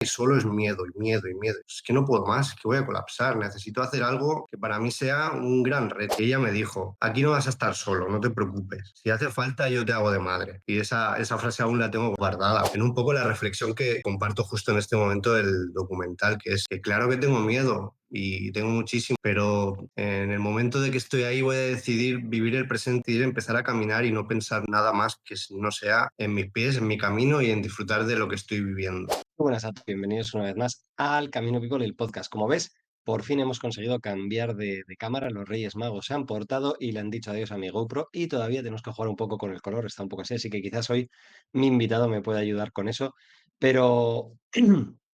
y solo es miedo y miedo y miedo. Es que no puedo más, que voy a colapsar. Necesito hacer algo que para mí sea un gran reto. Y ella me dijo, aquí no vas a estar solo, no te preocupes. Si hace falta, yo te hago de madre. Y esa frase aún la tengo guardada. En un poco la reflexión que comparto justo en este momento del documental, que es que claro que tengo miedo y tengo muchísimo, pero en el momento de que estoy ahí voy a decidir vivir el presente y empezar a caminar y no pensar nada más que no sea en mis pies, en mi camino y en disfrutar de lo que estoy viviendo. Muy buenas a todos, bienvenidos una vez más al Camino People, el podcast. Como ves, por fin hemos conseguido cambiar de cámara. Los Reyes Magos se han portado y le han dicho adiós a mi GoPro y todavía tenemos que jugar un poco con el color, está un poco así que quizás hoy mi invitado me pueda ayudar con eso. Pero,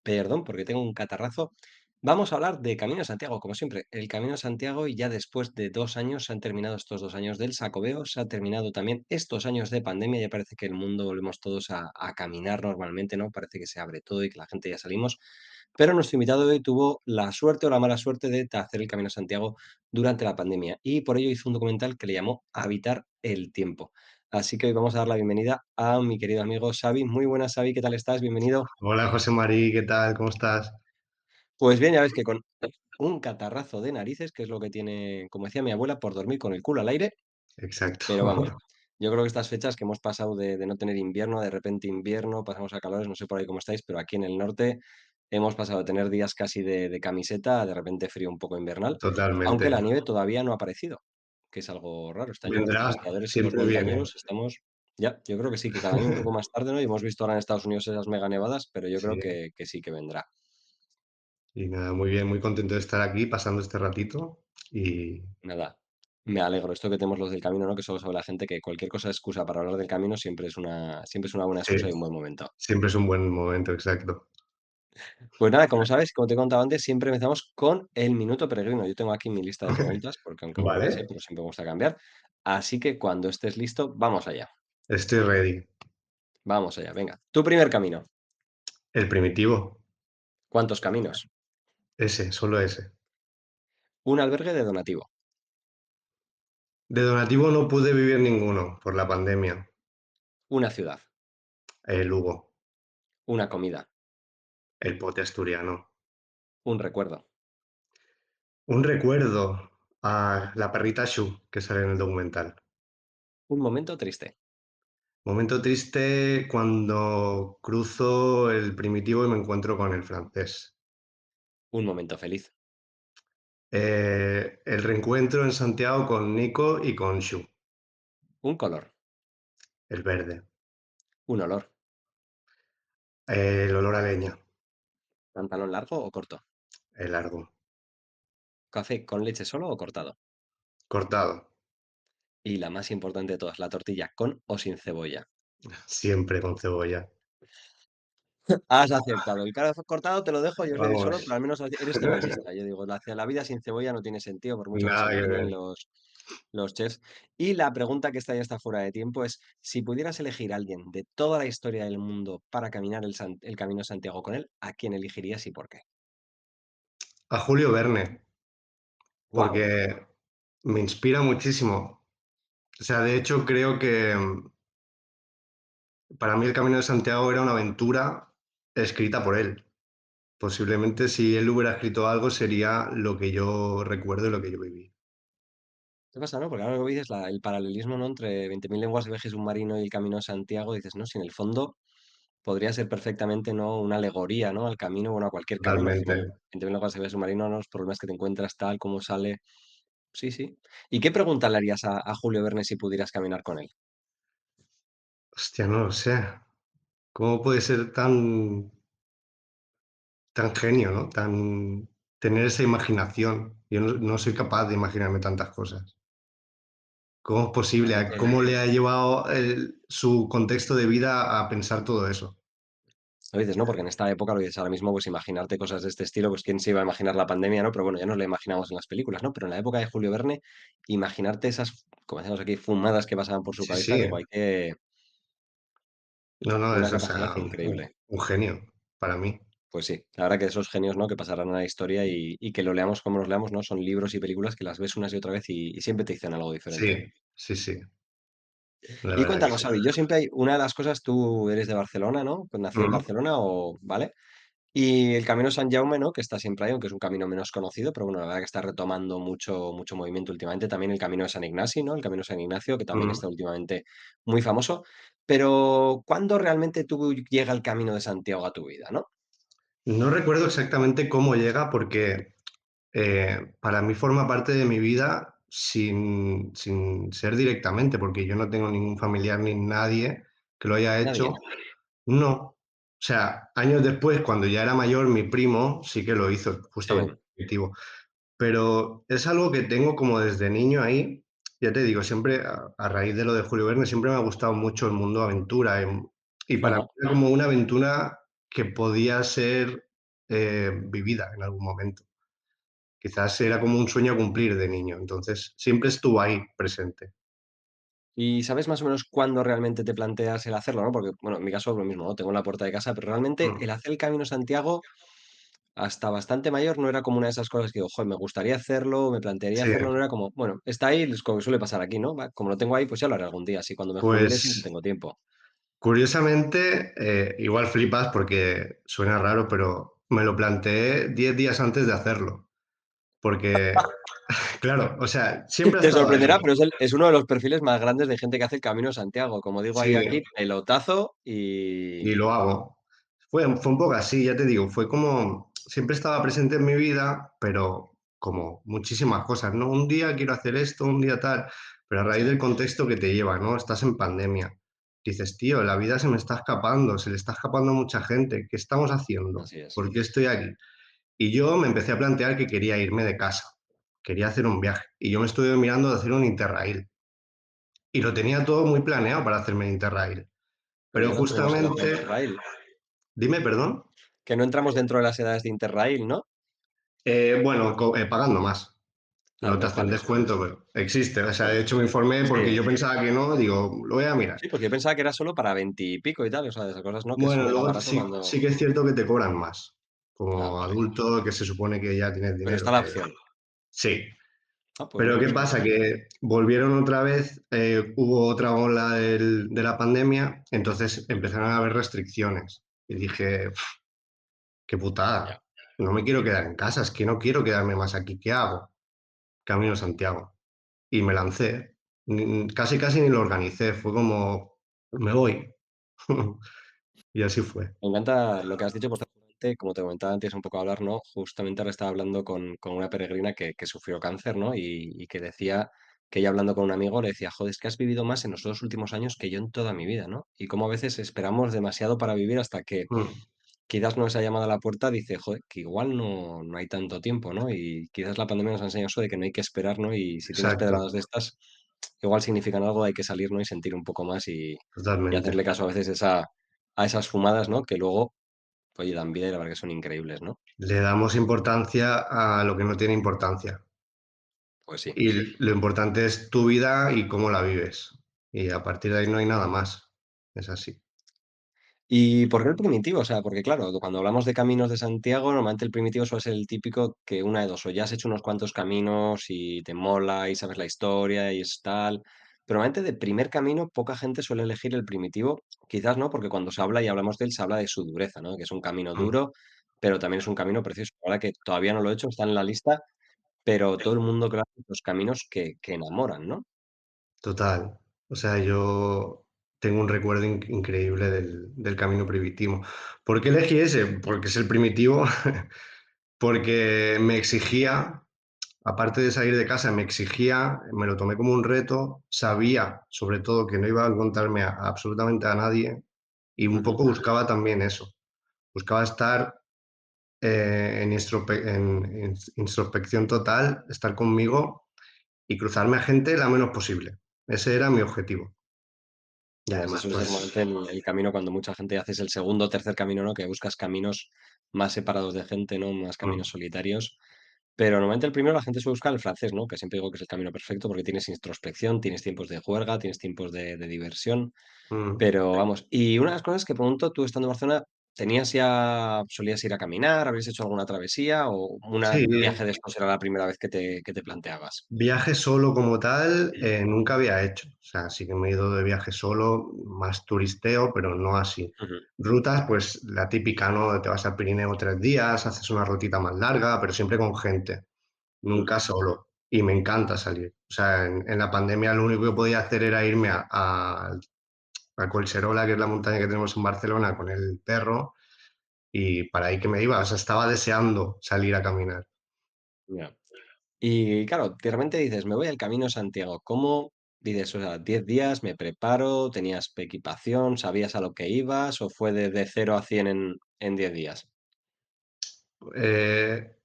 perdón, porque tengo un catarrazo. Vamos a hablar de Camino de Santiago, como siempre. El Camino de Santiago, y ya después de 2 años, se han terminado estos 2 años del Sacobeo, se ha terminado también estos años de pandemia, ya parece que el mundo volvemos todos a caminar normalmente, ¿no? Parece que se abre todo y que la gente ya salimos. Pero nuestro invitado de hoy tuvo la suerte o la mala suerte de hacer el Camino de Santiago durante la pandemia y por ello hizo un documental que le llamó Habitar el Tiempo. Así que hoy vamos a dar la bienvenida a mi querido amigo Xavi. Muy buenas, Xavi, ¿qué tal estás? Bienvenido. Hola José Marí, ¿qué tal? ¿Cómo estás? Pues bien, ya ves que con un catarrazo de narices, que es lo que tiene, como decía mi abuela, por dormir con el culo al aire, Exacto. pero vamos, yo creo que estas fechas que hemos pasado de no tener invierno, de repente invierno, pasamos a calores, no sé por ahí cómo estáis, pero aquí en el norte hemos pasado de tener días casi de camiseta a de repente frío un poco invernal, aunque Totalmente. la nieve todavía no ha aparecido, que es algo raro. Este año los Vendrá, esquiadores y los siempre viene. montañeros estamos, ya, yo creo que sí, que cada año un poco más tarde, ¿no? Y hemos visto ahora en Estados Unidos esas mega nevadas, pero yo creo Sí. que sí que vendrá. Y nada, muy bien, muy contento de estar aquí pasando este ratito. Y Nada, me alegro. Esto que tenemos los del camino, ¿no? Que solo sabe la gente que cualquier cosa es excusa para hablar del camino siempre es una buena sí, excusa y un buen momento. siempre es un buen momento, exacto. Pues nada, como sabes, como te he contado antes, siempre empezamos con el minuto peregrino. Yo tengo aquí mi lista de preguntas, porque aunque alguna me sé, Vale, pero siempre me gusta cambiar. Así que cuando estés listo, vamos allá. estoy ready. Vamos allá, venga. Tu primer camino. El primitivo, ¿Cuántos caminos? ese, solo ese. Un albergue de donativo. De donativo no pude vivir ninguno por la pandemia. Una ciudad. Lugo, Una comida. el pote asturiano. Un recuerdo. Un recuerdo a la perrita Shu que sale en el documental. Un momento triste. Momento triste cuando cruzo el primitivo y me encuentro con el francés. Un momento feliz. El reencuentro en Santiago con Nico y con Shu, Un color. el verde. Un olor. El olor a leña, ¿Pantalón largo o corto? el largo. ¿Café con leche solo o cortado? Cortado, Y la más importante de todas, la tortilla, ¿con o sin cebolla? siempre con cebolla. Has acertado. El cara cortado te lo dejo, yo os le di solo, Vamos, pero al menos eres cebollista. Yo digo, la vida sin cebolla no tiene sentido, por mucho que se nada que empeñen ver. los chefs. Y la pregunta que esta ya está fuera de tiempo es, si pudieras elegir a alguien de toda la historia del mundo para caminar el Camino de Santiago con él, ¿a quién elegirías y por qué? A Julio Verne, Wow. porque me inspira muchísimo. O sea, de hecho creo que para mí el Camino de Santiago era una aventura escrita por él. Posiblemente si él hubiera escrito algo sería lo que yo recuerdo y lo que yo viví. ¿Qué pasa, no? Porque ahora lo que dices, el paralelismo, ¿no? Entre 20.000 lenguas de viaje submarino y el Camino de Santiago, dices, no, si en el fondo podría ser perfectamente, ¿no? Una alegoría, ¿no? Al camino, bueno, a cualquier camino. Al Totalmente. final, en términos de viaje submarino, ¿no? Los problemas que te encuentras, tal, cómo sale. Sí, sí. ¿Y qué pregunta le harías a Julio Verne si pudieras caminar con él? Hostia, no lo sé. ¿Cómo puede ser tan genio, ¿no? Tener esa imaginación. Yo no soy capaz de imaginarme tantas cosas. ¿Cómo es posible? ¿Cómo le ha llevado su contexto de vida a pensar todo eso? Lo dices, ¿no? Porque en esta época, lo dices ahora mismo, pues imaginarte cosas de este estilo, pues quién se iba a imaginar la pandemia, ¿no? Pero bueno, ya nos la imaginamos en las películas, ¿no? Pero en la época de Julio Verne, imaginarte esas, como decíamos aquí, fumadas que pasaban por su Sí, cabeza, sí. digo, hay que. No, no, Una es, o capacidad sea, increíble. un genio para mí. Pues sí, la verdad que esos genios, ¿no? Que pasarán a la historia y que lo leamos como los leamos, ¿no? Son libros y películas que las ves unas y otra vez y siempre te dicen algo diferente. Sí, sí, sí, la Y verdad que cuéntanos, sí. Xavi, yo siempre hay una de las cosas, tú eres de Barcelona, ¿no? Pues nacido en Ujú. Barcelona o, ¿vale? Y el Camino San Jaume, ¿no? Que está siempre ahí, aunque es un camino menos conocido, pero bueno, la verdad que está retomando mucho movimiento últimamente. También el Camino de San Ignacio, ¿no? El Camino de San Ignacio, que también está Mm. últimamente muy famoso. Pero, ¿cuándo realmente tú llega el Camino de Santiago a tu vida, no? No recuerdo exactamente cómo llega porque para mí forma parte de mi vida sin ser directamente, porque yo no tengo ningún familiar ni nadie que lo haya Nadie. hecho. No. O sea, años después, cuando ya era mayor, mi primo sí que lo hizo, justamente Sí, definitivo. Pero es algo que tengo como desde niño ahí. Ya te digo, siempre a raíz de lo de Julio Verne, siempre me ha gustado mucho el mundo aventura, y para mí ajá. era como una aventura que podía ser, vivida en algún momento. Quizás era como un sueño a cumplir de niño, entonces siempre estuvo ahí presente. ¿Y sabes más o menos cuándo realmente te planteas el hacerlo, no? Porque, bueno, en mi caso es lo mismo, ¿no? Tengo en la puerta de casa, pero realmente Mm, el hacer el Camino de Santiago hasta bastante mayor no era como una de esas cosas que digo: "Joder, me gustaría hacerlo, me plantearía sí, hacerlo", no era como, bueno, está ahí, es como suele pasar aquí, ¿no? Va, como lo tengo ahí, pues ya lo haré algún día, así cuando me jubile siempre pues tengo tiempo. curiosamente, igual flipas porque suena raro, pero me lo planteé 10 días antes de hacerlo, porque claro, o sea, siempre ha Te estado sorprenderá, ahí. pero es uno de los perfiles más grandes de gente que hace el Camino de Santiago. Como digo ahí Sí, aquí, pelotazo y y lo hago. Fue un poco así, ya te digo, fue como siempre estaba presente en mi vida, pero como muchísimas cosas, ¿no? Un día quiero hacer esto, un día tal, pero a raíz sí, del contexto que te lleva, ¿no? Estás en pandemia. Dices: "Tío, la vida se me está escapando, se le está escapando a mucha gente, ¿qué estamos haciendo? así es. ¿Por qué estoy aquí?". Y yo me empecé a plantear que quería irme de casa, quería hacer un viaje, y yo me estuve mirando de hacer un Interrail, y lo tenía todo muy planeado para hacerme el Interrail, Pero pero ya no tenemos edad para justamente Interrail. dime, perdón. Que no entramos dentro de las edades de Interrail, ¿no? Bueno, pagando más. Ah, No te pues hacen vale, eso sí. descuento, pero existe. O sea, de Vale. hecho me informé porque Sí, yo pensaba que no, digo, lo voy a mirar. sí, porque yo pensaba que era solo para 20 y pico y tal, o sea, de esas cosas, ¿no? Que Bueno, era luego barato sí, cuando sí que es cierto que te cobran más. ah, Como vale. adulto, que se supone que ya tienes Pero dinero. está la opción. Sí. Ah, pues Pero mira, ¿qué eso no lo pasa? sabía. Que volvieron otra vez, hubo otra ola de la pandemia, entonces empezaron a haber restricciones. Y dije: "Qué Ya. putada. No me quiero quedar en casa, es que no quiero quedarme más aquí. ¿Qué hago?". Camino a Santiago. Y me lancé. Casi ni lo organicé, fue como: "Me voy". Y así fue. Me encanta lo que has dicho, porque justamente, como te comentaba antes un poco hablar, ¿no? Justamente ahora estaba hablando con una peregrina que sufrió cáncer, ¿no? Y que decía que ella hablando con un amigo le decía: "Joder, es que has vivido más en los 2 últimos años que yo en toda mi vida", ¿no? Y cómo a veces esperamos demasiado para vivir hasta que Mm, quizás no esa llamada a la puerta dice: "Joder, que igual no hay tanto tiempo", ¿no? Y quizás la pandemia nos ha enseñado eso de que no hay que esperar, ¿no? Y si tienes exacto, pedradas de estas, igual significan algo, hay que salir, ¿no? Y sentir un poco más y totalmente. hacerle caso a veces a esas fumadas, ¿no? Que luego, oye, dan vida y la verdad que son increíbles, ¿no? Le damos importancia a lo que no tiene importancia. Pues sí. Y lo importante es tu vida y cómo la vives. Y a partir de ahí no hay nada más. Es así. ¿Y por qué el primitivo? O sea, porque claro, cuando hablamos de caminos de Santiago, normalmente el primitivo suele ser el típico que una de dos, o ya has hecho unos cuantos caminos y te mola y sabes la historia y es tal. Pero normalmente de primer camino, poca gente suele elegir el primitivo. Quizás no, porque cuando se habla y hablamos de él, se habla de su dureza, ¿no? Que es un camino Mm, duro, pero también es un camino precioso. Ahora que todavía no lo he hecho, está en la lista, pero todo el mundo cree que los caminos que enamoran, ¿no? total. O sea, yo tengo un recuerdo increíble del camino primitivo. ¿Por qué elegí ese? Porque es el primitivo, porque me exigía. Aparte de salir de casa, me exigía, me lo tomé como un reto, sabía, sobre todo, que no iba a encontrarme a absolutamente a nadie, y un Ujú. poco buscaba también eso. Buscaba estar, en introspección total, estar conmigo y cruzarme a gente la menos posible. Ese era mi objetivo. Y Nada, ese además, suele ser pues, normalmente el camino cuando mucha gente haces el segundo o tercer camino, ¿no? Que buscas caminos más separados de gente, ¿no? Más caminos mm, solitarios. Pero normalmente el primero la gente suele buscar el francés, ¿no? Que siempre digo que es el camino perfecto porque tienes introspección, tienes tiempos de juerga, tienes tiempos de diversión. mm, Pero vamos, y una de las cosas que pregunto, tú estando en Barcelona, solías ir a caminar? ¿Habías hecho alguna travesía o un Sí, viaje de estos era la primera vez que te planteabas? viaje solo como tal, nunca había hecho. O sea, sí que me he ido de viaje solo, más turisteo, pero no así. Ujú, Rutas, pues la típica, ¿no? Te vas al Pirineo 3 días, haces una rutita más larga, pero siempre con gente, nunca ujú, solo. Y me encanta salir. O sea, en la pandemia lo único que podía hacer era irme a Collserola, que es la montaña que tenemos en Barcelona, con el perro, y para ahí que me iba. O sea, estaba deseando salir a caminar. ya. Y claro, de repente dices: "Me voy al Camino de Santiago". ¿Cómo dices? O sea, 10 días, me preparo, ¿tenías equipación, sabías a lo que ibas o fue de 0 a 100 en 10 días? Eh,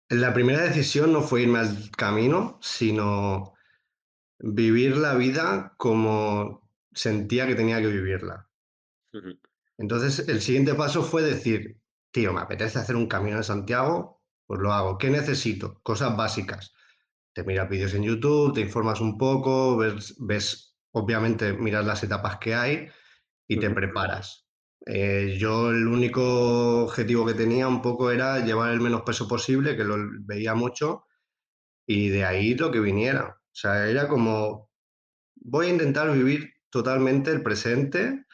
la primera decisión no fue irme al camino, sino vivir la vida como sentía que tenía que vivirla. Ujú, Entonces, el siguiente paso fue decir, tío, me apetece hacer un camino de Santiago, pues lo hago. ¿Qué necesito? Cosas básicas. Te miras vídeos en YouTube, te informas un poco, obviamente, miras las etapas que hay y te ujú, preparas. Yo el único objetivo que tenía un poco era llevar el menos peso posible, que lo veía mucho, y de ahí lo que viniera. O sea, era como, voy a intentar vivir totalmente el presente,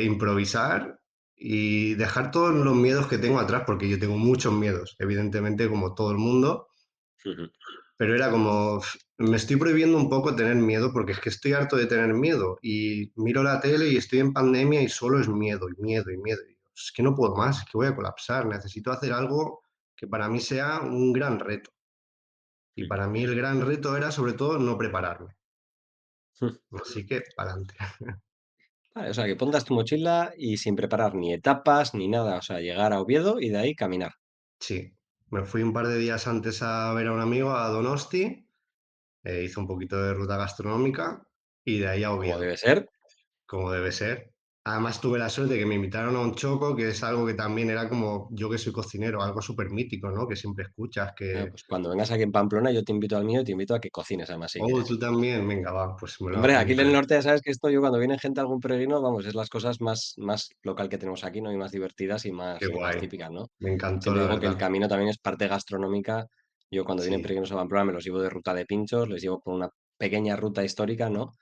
improvisar y dejar todos los miedos que tengo atrás, porque yo tengo muchos miedos, evidentemente, como todo el mundo, ujú, pero era como, me estoy prohibiendo un poco tener miedo porque es que estoy harto de tener miedo y miro la tele y estoy en pandemia y solo es miedo y miedo y miedo. Y digo, es que no puedo más, es que voy a colapsar, necesito hacer algo que para mí sea un gran reto. Y ujú, para mí el gran reto era sobre todo no prepararme. ujú. Así que para adelante. Vale, o sea, que pongas tu mochila y sin preparar ni etapas ni nada, o sea, llegar a Oviedo y de ahí caminar, Sí, me fui un par de días antes a ver a un amigo a Donosti, hice un poquito de ruta gastronómica y de ahí a como Oviedo. debe ser. Como debe ser. Además, tuve la suerte de que me invitaron a un choco, que es algo que también era como yo que soy cocinero, algo súper mítico, ¿no? Que siempre escuchas Ah, que, pues cuando vengas aquí en Pamplona, yo te invito al mío y te invito a que cocines además si oh, quieres. tú también, venga, va, pues me lo Hombre, aquí en el apunto. norte ya sabes que esto yo cuando viene gente algún peregrino, vamos, es las cosas más local que tenemos aquí, ¿no? Y más divertidas y Qué más guay. típicas, ¿no? Me encantó, Siempre la digo que el verdad. camino también es parte gastronómica. Yo cuando vienen Sí, peregrinos a Pamplona me los llevo de ruta de pinchos, les llevo por una pequeña ruta histórica, ¿no?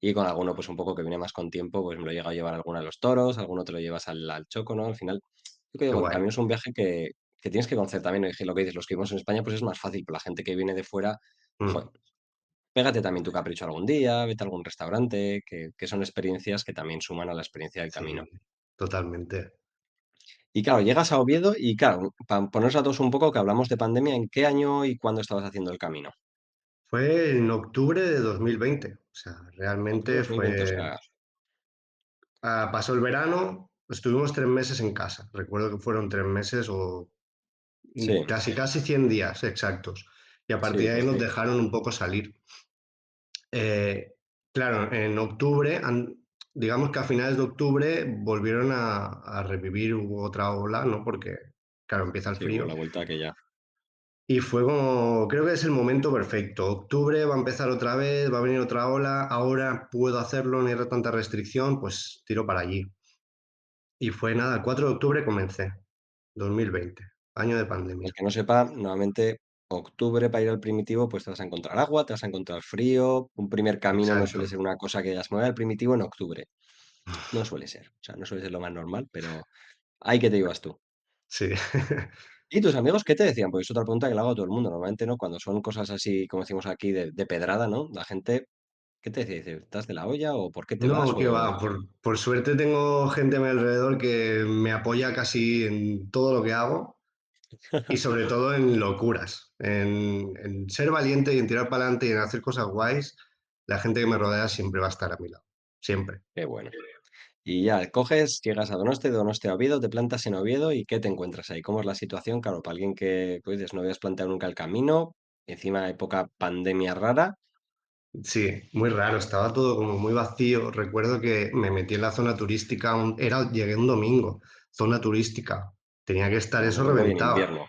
Y con alguno, pues un poco que viene más con tiempo, pues me lo llega a llevar a alguno de los toros, alguno te lo llevas al Choco, ¿no? Al final, yo que qué digo, el guay. camino es un viaje que tienes que conocer también, ¿no? Y lo que dices, los que vivimos en España, pues es más fácil, pero la gente que viene de fuera, Mm, joder, pégate también tu capricho algún día, vete a algún restaurante, que son experiencias que también suman a la experiencia del camino. sí, totalmente. Y claro, llegas a Oviedo y claro, para ponernos a todos un poco, que hablamos de pandemia, ¿en qué año y cuándo estabas haciendo el camino? Fue en octubre de 2020. O sea, Octubre de realmente 2020, o fue. sea, Pasó el verano, estuvimos 3 meses en casa. Recuerdo que fueron 3 meses o sí, casi 100 días exactos. Y a sí, partir de ahí pues nos sí, dejaron un poco salir. Eh, claro, en octubre, digamos que a finales de octubre volvieron a revivir, hubo otra ola, ¿no? Porque, claro, empieza el sí, hubo frío. la vuelta que ya. Y fue como, creo que es el momento perfecto. Octubre va a empezar otra vez, va a venir otra ola, ahora puedo hacerlo, no hay tanta restricción, pues tiro para allí. Y fue nada, el 4 de octubre comencé, 2020, año de El pandemia. que no sepa, normalmente octubre para ir al primitivo, pues te vas a encontrar agua, te vas a encontrar frío. Un primer camino no suele Exacto, ser una cosa que digas, me voy al primitivo en octubre. No suele ser. O sea, no suele ser lo más normal, pero hay que te ibas tú. sí. ¿Y tus amigos qué te decían? Porque es otra pregunta que le hago a todo el mundo. Normalmente, ¿no? Cuando son cosas así, como decimos aquí, de pedrada, ¿no? La gente, ¿qué te decía? Dice, ¿estás de la olla o por qué te vas? No, qué O va. Por suerte tengo gente a mi alrededor que me apoya casi en todo lo que hago y sobre todo en locuras, en ser valiente y en tirar para adelante y en hacer cosas guays. La gente que me rodea siempre va a estar a mi lado, siempre. qué bueno. Y ya, coges, llegas a Donosti, de Donosti a Oviedo, te plantas en Oviedo y ¿qué te encuentras ahí? ¿Cómo es la situación? Claro, para alguien que, pues dices, no habías planteado nunca el camino, encima época pandemia rara. Sí, muy raro, estaba todo como muy vacío. Recuerdo que me metí en la zona turística, llegué un domingo, zona turística. Tenía que estar Un eso domingo y en reventado. invierno.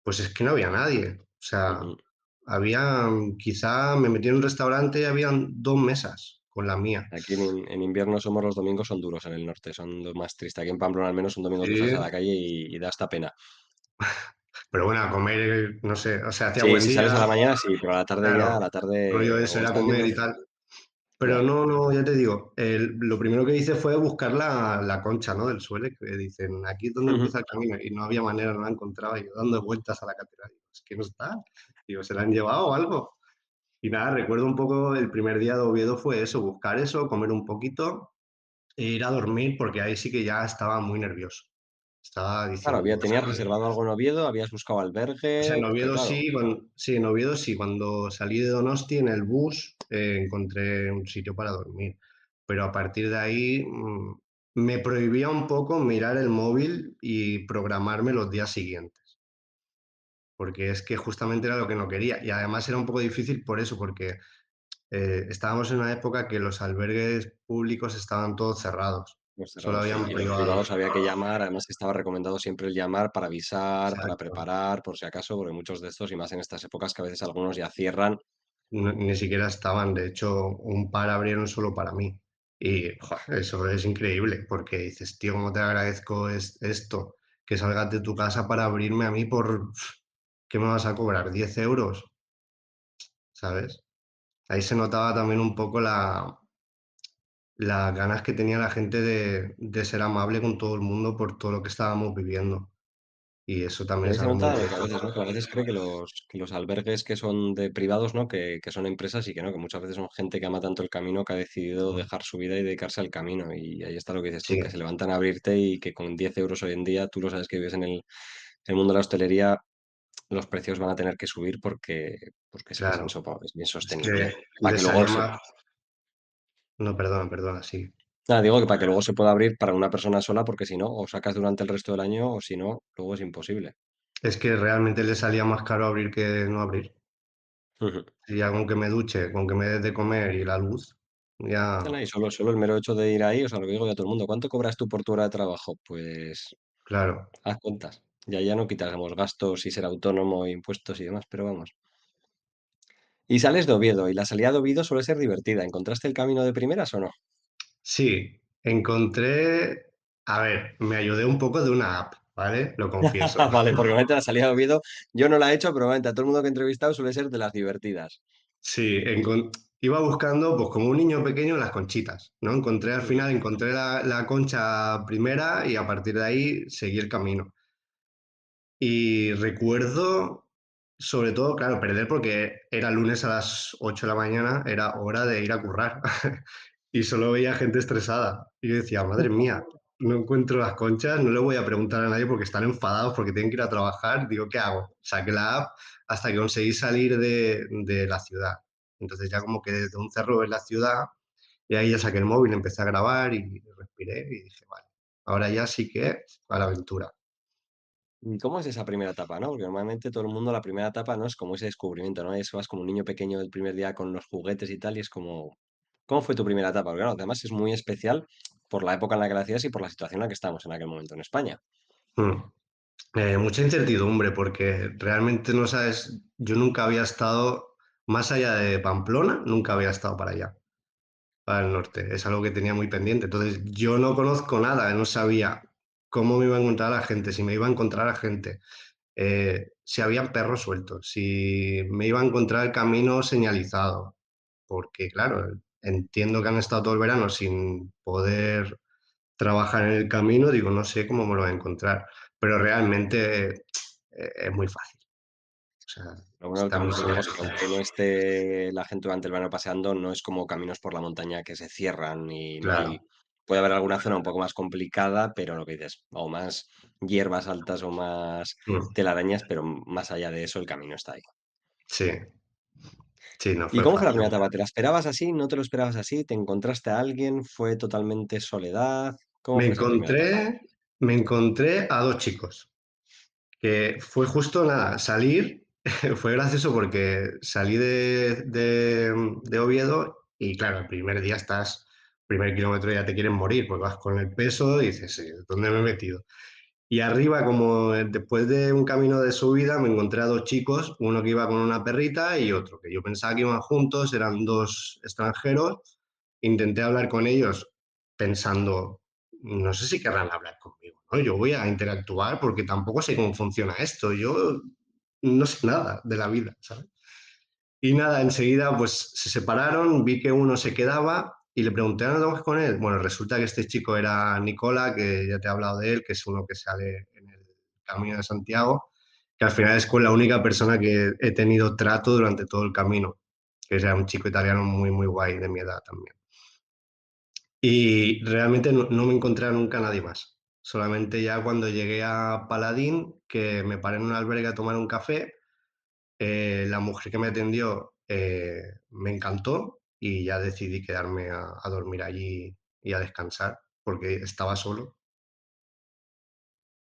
Pues es que no había nadie. O sea, Ujú. quizá me metí en un restaurante y habían 2 mesas. con la mía. Aquí en invierno somos los domingos son duros en el norte, son los más tristes. Aquí en Pamplona al menos un domingo tú sales a la Sí, calle y da hasta pena. pero bueno, a comer, no sé, o sea, hacía Sí, buen si sales a día, la mañana sí, pero a la tarde ya, a claro, la rollo tarde eso o era está haciendo... comer y tal. Pero Ya, no, no, ya te digo, lo primero que hice fue buscar la concha, ¿no? Del Suele, que dicen, aquí es donde ujú. empieza el camino, y no había manera, no la encontraba, y yo dando vueltas a la catedral, digo, es que no está, digo, ¿se la han llevado o algo? Y nada, recuerdo un poco el primer día de Oviedo fue eso, buscar eso, comer un poquito e ir a dormir, porque ahí sí que ya estaba muy nervioso. Estaba Claro, diciendo, digo, tenías reservado algo en Oviedo, habías buscado o sea, albergue, en porque Oviedo claro, sí, sí, en Oviedo sí, cuando salí de Donosti en el bus encontré un sitio para dormir, pero a partir de ahí me prohibía un poco mirar el móvil y programarme los días siguientes, porque es que justamente era lo que no quería y además era un poco difícil por eso, porque estábamos en una época que los albergues públicos estaban todos cerrados, pues solo cerrado, sí. habían Y los privados. privados había que llamar, además que estaba recomendado siempre el llamar para avisar, para Exacto. preparar, por si acaso, porque muchos de estos, y más en estas épocas que a veces algunos ya cierran. Ni siquiera estaban, de hecho, un par abrieron solo para mí. Y ¡joder! Eso es increíble, porque dices, tío, ¿cómo te agradezco esto? Que salgas de tu casa para abrirme a mí por... ¿Qué me vas a cobrar? ¿10 euros? ¿Sabes? Ahí se notaba también un poco las ganas que tenía la gente de ser amable con todo el mundo por todo lo que estábamos viviendo. Y eso Y también ahí es se algo muy nota que a bonito. veces, ¿no? Que a veces cree que los albergues que son de privados, ¿no? Que son empresas y que no, que muchas veces son gente que ama tanto el camino que ha decidido Mm, dejar su vida y dedicarse al camino. Y ahí está lo que dices tú, sí, que se levantan a abrirte y que con 10 euros hoy en día, tú lo sabes que vives en el mundo de la hostelería, los precios van a tener que subir porque es que claro. es Es insostenible. que Para que les luego salía se, más... No, perdona, perdona, sí. nada, digo que para que luego se pueda abrir para una persona sola, porque si no, o sacas durante el resto del año o si no, luego es imposible. Es que realmente les salía más caro abrir que no abrir. Y ya con que me duche, con que me des de comer y la luz, ya, Y solo el mero hecho de ir ahí, o sea, lo que digo yo a todo el mundo, ¿cuánto cobras tú por tu hora de trabajo? Pues claro. haz cuentas. Ya no quitamos gastos y ser autónomo, impuestos y demás, pero vamos. Y sales de Oviedo, y la salida de Oviedo suele ser divertida. ¿Encontraste el camino de primeras o no? Sí, encontré, a ver, me ayudé un poco de una app, ¿vale? Lo confieso. Vale, porque normalmente la salida de Oviedo yo no la he hecho, pero normalmente a todo el mundo que he entrevistado suele ser de las divertidas. Sí, iba buscando, pues como un niño pequeño, las conchitas, ¿no? Encontré al Ujú. final, encontré la concha primera y a partir de ahí seguí el camino. Y recuerdo, sobre todo, claro, perder porque era lunes a las 8 de la mañana, era hora de ir a currar. Y solo veía gente estresada. Y yo decía, madre mía, no encuentro las conchas, no le voy a preguntar a nadie porque están enfadados, porque tienen que ir a trabajar. Digo, ¿qué hago? Saqué la app hasta que conseguí salir de la ciudad. Entonces ya como que desde un cerro ves la ciudad y ahí ya saqué el móvil, empecé a grabar y respiré y dije, vale, ahora ya sí que a la aventura. ¿Y cómo es esa primera etapa, no? Porque normalmente todo el mundo la primera etapa no es como ese descubrimiento, ¿no? Es vas como un niño pequeño del primer día con los juguetes y tal, y es como, ¿cómo fue tu primera etapa? Porque claro, además es muy especial por la época en la que la hacías y por la situación en la que estamos en aquel momento en España. Mm. Mucha incertidumbre porque realmente no sabes, yo nunca había estado más allá de Pamplona, nunca había estado para allá, para el norte. Es algo que tenía muy pendiente. Entonces, yo no conozco nada, no sabía cómo me iba a encontrar la gente, si me iba a encontrar la gente, si habían perros sueltos, si me iba a encontrar el camino señalizado. Porque, claro, entiendo que han estado todo el verano sin poder trabajar en el camino, digo, no sé cómo me lo voy a encontrar. Pero realmente es muy fácil. O sea, Lo bueno del está muy camino es que luego, si señalizado. aunque no esté la gente durante el verano paseando, no es como caminos por la montaña que se cierran y no hay. Claro. Puede haber alguna zona un poco más complicada, pero lo que dices, o más hierbas altas o más Mm. telarañas, pero más allá de eso, el camino está ahí. Sí, sí, no ¿Y fue cómo fue la fácil. primera etapa? ¿Te la esperabas así? ¿No te lo esperabas así? ¿Te encontraste a alguien? ¿Fue totalmente soledad? ¿Cómo Me fue esa primera etapa? encontré, me encontré a dos chicos, que fue justo nada, salir, fue gracioso porque salí de Oviedo y claro, el primer día estás, primer kilómetro ya te quieren morir, porque vas con el peso y dices, sí, ¿dónde me he metido? Y arriba, como después de un camino de subida, me encontré a dos chicos, uno que iba con una perrita y otro, que yo pensaba que iban juntos, eran dos extranjeros, intenté hablar con ellos pensando, no sé si querrán hablar conmigo, ¿no? Yo voy a interactuar porque tampoco sé cómo funciona esto. Yo no sé nada de la vida, ¿sabes? Y nada, enseguida pues se separaron, vi que uno se quedaba y le pregunté, ¿no te vas con él? Bueno, resulta que este chico era Nicola, que ya te he hablado de él, que es uno que sale en el Camino de Santiago, que al final es con la única persona que he tenido trato durante todo el camino, que era un chico italiano muy, muy guay de mi edad también. Y realmente no me encontré a nunca nadie más. Solamente ya cuando llegué a Paladín, que me paré en un albergue a tomar un café, la mujer que me atendió me encantó y ya decidí quedarme a dormir allí y a descansar porque estaba solo.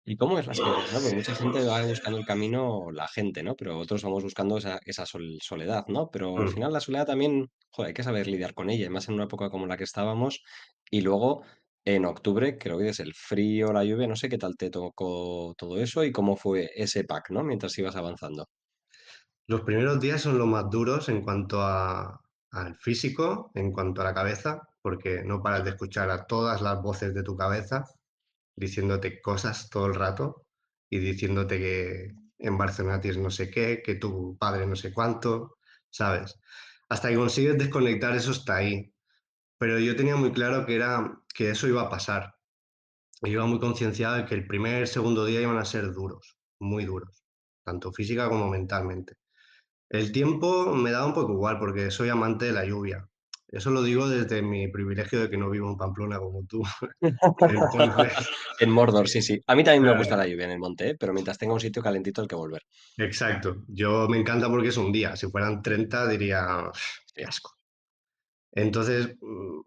¿Y cómo es la experiencia, no? Porque mucha gente va buscando el camino, la gente, ¿no? Pero otros vamos buscando esa soledad, ¿no? Pero al Mm. final la soledad también, joder, hay que saber lidiar con ella, y más en una época como la que estábamos. Y luego, en octubre, creo que es el frío, la lluvia, no sé qué tal te tocó todo eso y cómo fue ese pack, ¿no? Mientras ibas avanzando. Los primeros días son los más duros en cuanto al físico, en cuanto a la cabeza, porque no paras de escuchar a todas las voces de tu cabeza diciéndote cosas todo el rato y diciéndote que en Barcelona tienes no sé qué, que tu padre no sé cuánto, ¿sabes? Hasta que consigues desconectar, eso está ahí. Pero yo tenía muy claro que eso iba a pasar. Yo iba muy concienciado de que el primer, segundo día iban a ser duros, muy duros, tanto física como mentalmente. El tiempo me daba un poco igual porque soy amante de la lluvia. Eso lo digo desde mi privilegio de que no vivo en Pamplona como tú. Entonces, En Mordor, sí, sí. A mí también me gusta claro, la lluvia en el monte, ¿eh? Pero mientras tenga un sitio calentito al que volver. exacto. Yo me encanta porque es un día. Si fueran 30 diría, "Uf, qué Sí. asco". Entonces,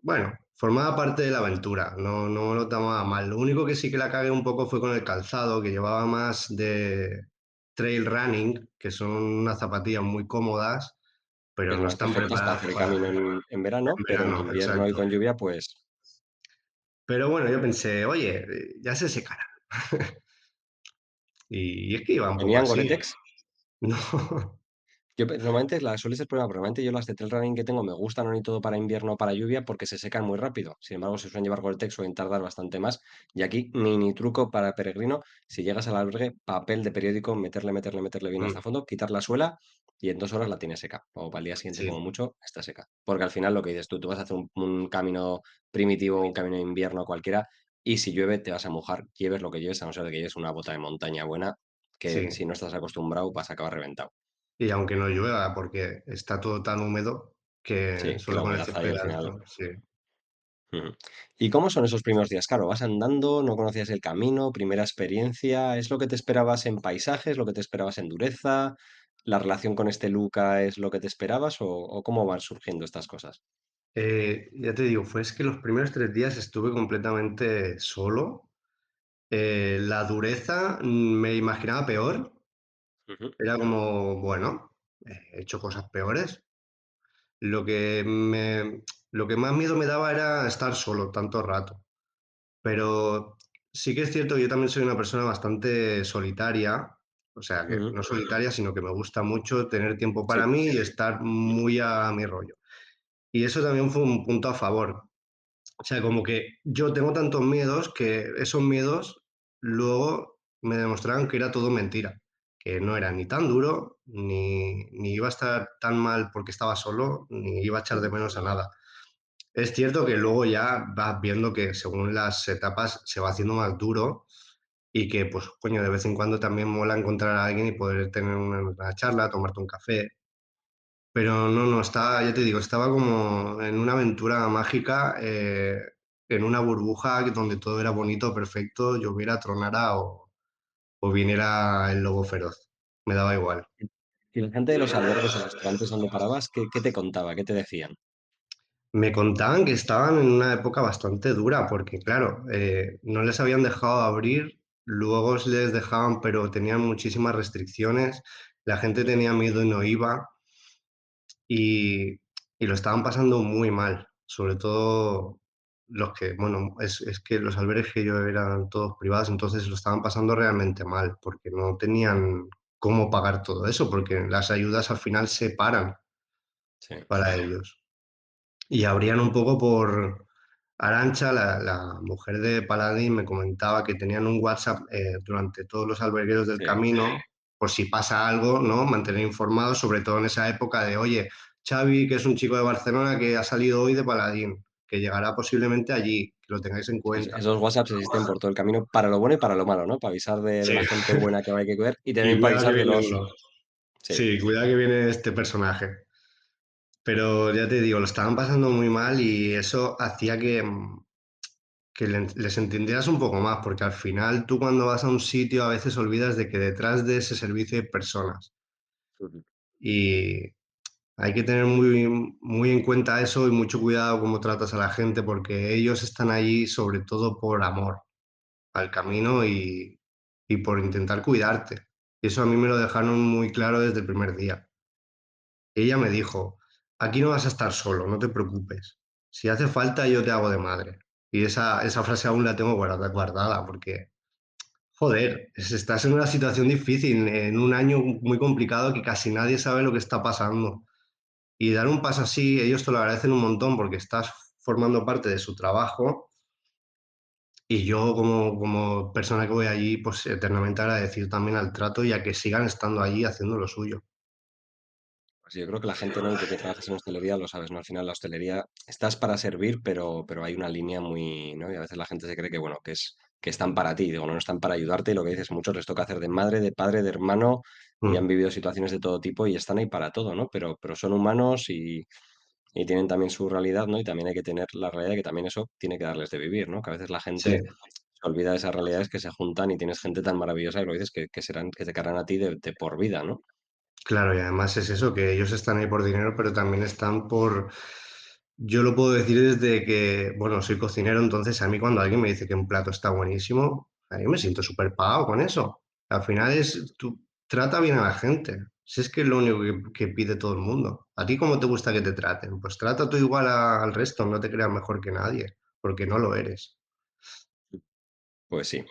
bueno, formaba parte de la aventura, no lo tomaba mal. Lo único que sí que la cagué un poco fue con el calzado, que llevaba más de trail running, que son unas zapatillas muy cómodas, pero Que no son las están perfectas para preparadas hacer el para camino en verano, en pero en verano, invierno y exacto. con lluvia, pues Pero bueno, yo pensé, oye, ya se secará. Y es que iba un poco venían así. Gore-Tex. No, Normalmente suele ser problema, pero normalmente yo las de trail running que tengo me gustan o ni todo para invierno o para lluvia porque se secan muy rápido. Sin embargo, se suelen llevar Gore-Tex, suelen tardar bastante más. Y aquí, mini truco para peregrino, si llegas al albergue, papel de periódico, meterle bien hasta mm, fondo, quitar la suela y en 2 horas la tienes seca. O para el día siguiente, como sí, mucho, está seca. Porque al final lo que dices tú vas a hacer un camino primitivo, un camino de invierno cualquiera, y si llueve te vas a mojar, lleves lo que lleves, a no ser de que lleves una bota de montaña buena, que sí. si no estás acostumbrado vas a acabar reventado. Y aunque no llueva, porque está todo tan húmedo que Sí, que solo la con humedad ahí al esperar final. esto, sí. Ujú. ¿Y cómo son esos primeros días? Claro, vas andando, no conocías el camino, primera experiencia, ¿es lo que te esperabas en paisajes, lo que te esperabas en dureza? ¿La relación con este Luca es lo que te esperabas o cómo van surgiendo estas cosas? Ya te digo, es que los primeros 3 días estuve completamente solo. La dureza, me imaginaba peor. Ujú, Era como, bueno, he hecho cosas peores. Lo que me lo que más miedo me daba era estar solo tanto rato. Pero sí que es cierto que yo también soy una persona bastante solitaria, o sea, que ujú. no solitaria, sino que me gusta mucho tener tiempo Sí, para mí y estar muy a mi rollo. Y eso también fue un punto a favor. O sea, como que yo tengo tantos miedos que esos miedos luego me demostraron que era todo mentira, que no era ni tan duro, ni iba a estar tan mal porque estaba solo, ni iba a echar de menos a nada. Es cierto que luego ya vas viendo que según las etapas se va haciendo más duro y que, pues, coño, de vez en cuando también mola encontrar a alguien y poder tener una charla, tomarte un café. Pero no, estaba, ya te digo, estaba como en una aventura mágica, en una burbuja donde todo era bonito, perfecto, lloviera, tronara o viniera el lobo feroz. Me daba igual. y la gente de los albergues o restaurantes donde parabas, ¿qué te contaba? ¿Qué te decían? Me contaban que estaban en una época bastante dura, porque claro, no les habían dejado abrir, luego les dejaban, pero tenían muchísimas restricciones, la gente tenía miedo y no iba, y, y lo estaban pasando muy mal, sobre todo los que, bueno, es que los albergues que yo eran todos privados, entonces lo estaban pasando realmente mal, porque no tenían cómo pagar todo eso, porque las ayudas al final se paran Sí. para ellos. y abrían un poco por Arancha, la mujer de Paladín, me comentaba que tenían un WhatsApp durante todos los albergueros del Sí. camino, por si pasa algo, ¿no? Mantener informados, sobre todo en esa época de, oye, Xavi, que es un chico de Barcelona que ha salido hoy de Paladín, que llegará posiblemente allí, que lo tengáis en Sí, cuenta. esos WhatsApps existen por todo el camino para lo bueno y para lo malo, ¿no? Para avisar de Sí, la gente buena que hay que cuidar y y también para cuidado que avisar de viene los... uno. Sí, Sí, cuidado que viene este personaje. Pero ya te digo, lo estaban pasando muy mal y eso hacía que les entendieras un poco más, porque al final tú cuando vas a un sitio a veces olvidas de que detrás de ese servicio hay personas ujú, y hay que tener muy, muy en cuenta eso y mucho cuidado cómo tratas a la gente, porque ellos están allí sobre todo por amor al camino y por intentar cuidarte. Y eso a mí me lo dejaron muy claro desde el primer día. Ella me dijo, aquí no vas a estar solo, no te preocupes. Si hace falta, yo te hago de madre. Y esa frase aún la tengo guardada, porque, joder, estás en una situación difícil, en un año muy complicado que casi nadie sabe lo que está pasando. Y dar un paso así, ellos te lo agradecen un montón porque estás formando parte de su trabajo y yo como persona que voy allí, pues eternamente agradecido también al trato y a que sigan estando allí haciendo lo suyo. pues yo creo que la gente, ¿no? Y tú que trabajas en hostelería lo sabes, ¿no? Al final la hostelería estás para servir, pero hay una línea muy, ¿no? Y a veces la gente se cree que, bueno, que están para ti, digo, no están para ayudarte y lo que dices, muchos les toca hacer de madre, de padre, de hermano y han Mm, vivido situaciones de todo tipo y están ahí para todo, ¿no? Pero son humanos y tienen también su realidad, ¿no? Y también hay que tener la realidad de que también eso tiene que darles de vivir, ¿no? Que a veces la sí. gente se olvida de esas realidades que se juntan y tienes gente tan maravillosa y lo dices que serán, que te quedarán a ti de por vida, ¿no? Claro, y además es eso, que ellos están ahí por dinero, pero también están por... Yo lo puedo decir desde que, bueno, soy cocinero, entonces a mí cuando alguien me dice que un plato está buenísimo, a mí me siento súper pagado con eso. Al final es, tú trata bien a la gente. Si es que es lo único que pide todo el mundo. ¿A ti cómo te gusta que te traten? Pues trata tú igual al resto, no te creas mejor que nadie, porque no lo eres. Pues sí.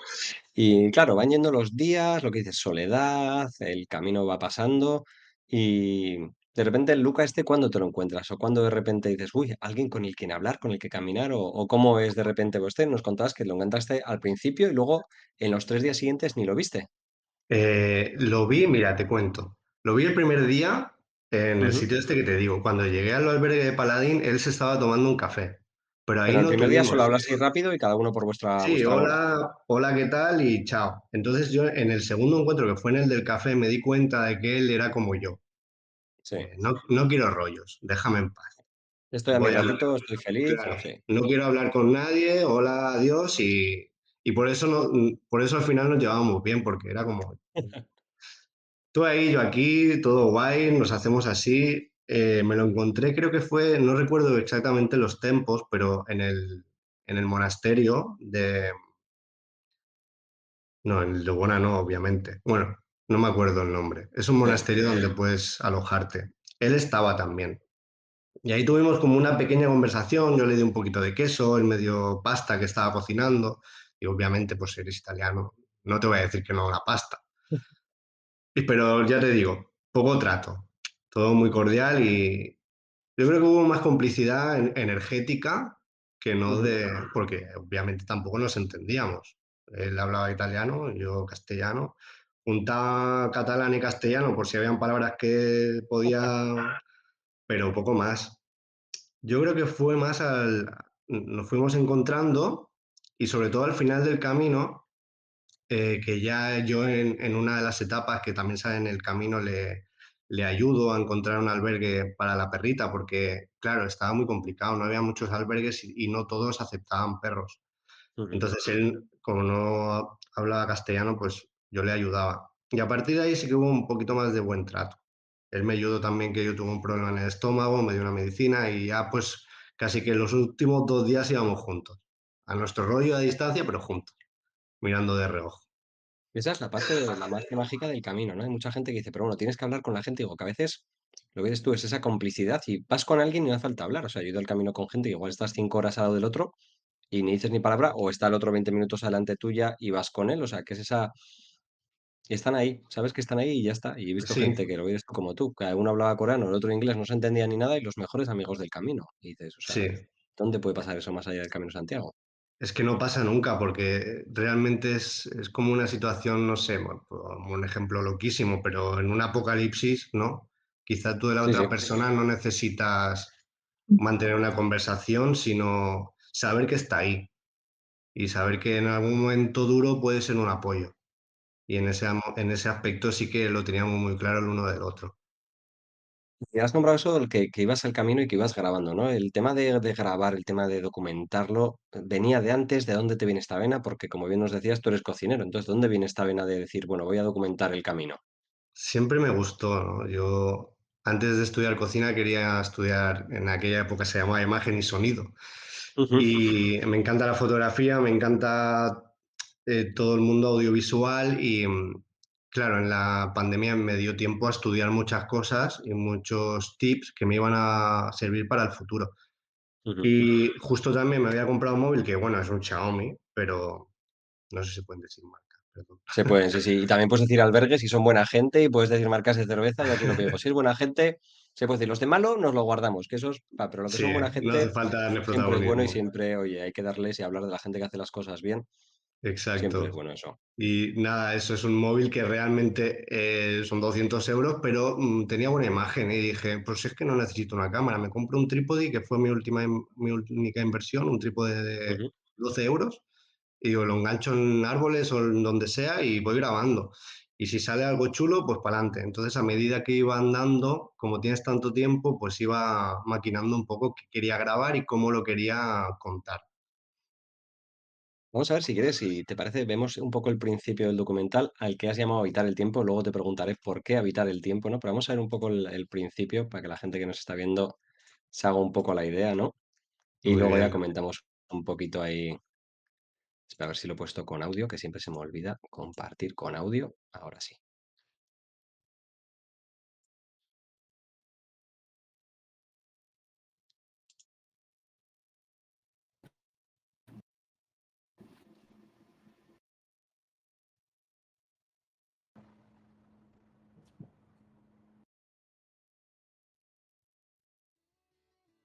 Y claro, van yendo los días, lo que dices, soledad, el camino va pasando y de repente el Luca este, ¿cuándo te lo encuentras? O cuando de repente dices, uy, alguien con el quien hablar, con el que caminar, o cómo es de repente, pues este nos contabas que lo encontraste al principio y luego en los 3 días siguientes ni lo viste. Lo vi, mira, te cuento. Lo vi el primer día en el Ujú. sitio este que te digo. Cuando llegué al albergue de Paladín, él se estaba tomando un café. Pero ahí Pero el no primer día tuvimos. solo hablasteis rápido y cada uno por vuestra, Sí, vuestra bola. hola, hola, ¿qué tal? Y chao. Entonces yo en el segundo encuentro, que fue en el del café, me di cuenta de que él era como yo. Sí. No quiero rollos, déjame en paz. Estoy a mi Voy a hablar. ratito, estoy feliz. Claro, Sí. no quiero hablar con nadie, hola, adiós, y por eso, no, por eso al final nos llevábamos bien, porque era como, tú ahí, yo aquí, todo guay, nos hacemos así. Me lo encontré, creo que fue, no recuerdo exactamente los tempos, pero en el monasterio de... No, en el de Bona no, obviamente. Bueno, no me acuerdo el nombre. Es un Sí. monasterio donde puedes alojarte. Él estaba también. Y ahí tuvimos como una pequeña conversación. Yo le di un poquito de queso, él me dio pasta que estaba cocinando. Y obviamente, pues eres italiano. No te voy a decir que no a la pasta. Pero ya te digo, poco trato. Todo muy cordial y yo creo que hubo más complicidad energética que no Ujú. de... Porque obviamente tampoco nos entendíamos. Él hablaba italiano, yo castellano. Juntaba catalán y castellano por si habían palabras que podía, pero poco más. Yo creo que fue más nos fuimos encontrando y sobre todo al final del camino, que ya yo en una de las etapas que también sale en el camino le ayudo a encontrar un albergue para la perrita, porque claro, estaba muy complicado, no había muchos albergues y no todos aceptaban perros. Ujú. Entonces él, como no hablaba castellano, pues yo le ayudaba. Y a partir de ahí sí que hubo un poquito más de buen trato. Él me ayudó también que yo tuve un problema en el estómago, me dio una medicina y ya pues casi que los últimos 2 días íbamos juntos. A nuestro rollo a distancia, pero juntos, mirando de reojo. Esa es la parte, la parte mágica del camino, ¿no? Hay mucha gente que dice, pero bueno, tienes que hablar con la gente. Digo, que a veces lo que dices tú es esa complicidad y vas con alguien y no hace falta hablar. O sea, yo he ido al camino con gente que igual estás 5 horas al lado del otro y ni dices ni palabra, o está el otro 20 minutos adelante tuya y vas con él. O sea, que es esa. Y están ahí, sabes que están ahí y ya está. Y he visto Sí, gente que lo eres como tú, que uno hablaba coreano, el otro inglés, no se entendía ni nada y los mejores amigos del camino. Y dices, o sea, sí. ¿dónde puede pasar eso más allá del Camino de Santiago? Es que no pasa nunca porque realmente es como una situación, no sé, bueno, como un ejemplo loquísimo, pero en un apocalipsis, ¿no? Quizá tú de la Sí, otra sí. persona no necesitas mantener una conversación, sino saber que está ahí y saber que en algún momento duro puede ser un apoyo. Y en ese aspecto sí que lo teníamos muy claro el uno del otro. Y has nombrado eso del que ibas al camino y que ibas grabando, ¿no? El tema de grabar, el tema de documentarlo, ¿venía de antes? ¿De dónde te viene esta vena? Porque como bien nos decías, tú eres cocinero, entonces, ¿de dónde viene esta vena de decir, bueno, voy a documentar el camino? Siempre me gustó, ¿no? Yo antes de estudiar cocina quería estudiar, en aquella época se llamaba imagen y sonido. Ujú, Y me encanta la fotografía, me encanta todo el mundo audiovisual y claro, en la pandemia me dio tiempo a estudiar muchas cosas y muchos tips que me iban a servir para el futuro. ujú. Y justo también me había comprado un móvil que, bueno, es un Xiaomi, pero no sé si se pueden decir marca, perdón. Se pueden, sí, sí. Y también puedes decir albergues si son buena gente y puedes decir marcas de cerveza y aquí no pego. Si es buena gente, se puede decir los de malo nos lo guardamos, que esos, va, pero lo que Sí, son buena no hace gente falta darle siempre es bueno y protagonismo. siempre, oye, hay que darles y hablar de la gente que hace las cosas bien, siempre es Exacto. bueno eso. Y nada, eso es un móvil que realmente son 200 euros, pero tenía buena imagen y dije, pues es que no necesito una cámara, me compro un trípode, que fue mi única inversión, un trípode de Ujú. 12 euros, y digo, lo engancho en árboles o en donde sea y voy grabando. Y si sale algo chulo, pues para adelante. Entonces, a medida que iba andando, como tienes tanto tiempo, pues iba maquinando un poco qué quería grabar y cómo lo quería contar. Vamos a ver si quieres, si te parece, vemos un poco el principio del documental al que has llamado Habitar el tiempo, luego te preguntaré por qué habitar el tiempo, ¿no? Pero vamos a ver un poco el principio para que la gente que nos está viendo se haga un poco la idea, ¿no? Y Muy luego ya bien. comentamos un poquito ahí. Espera, a ver si lo he puesto con audio, que siempre se me olvida compartir con audio. Ahora sí.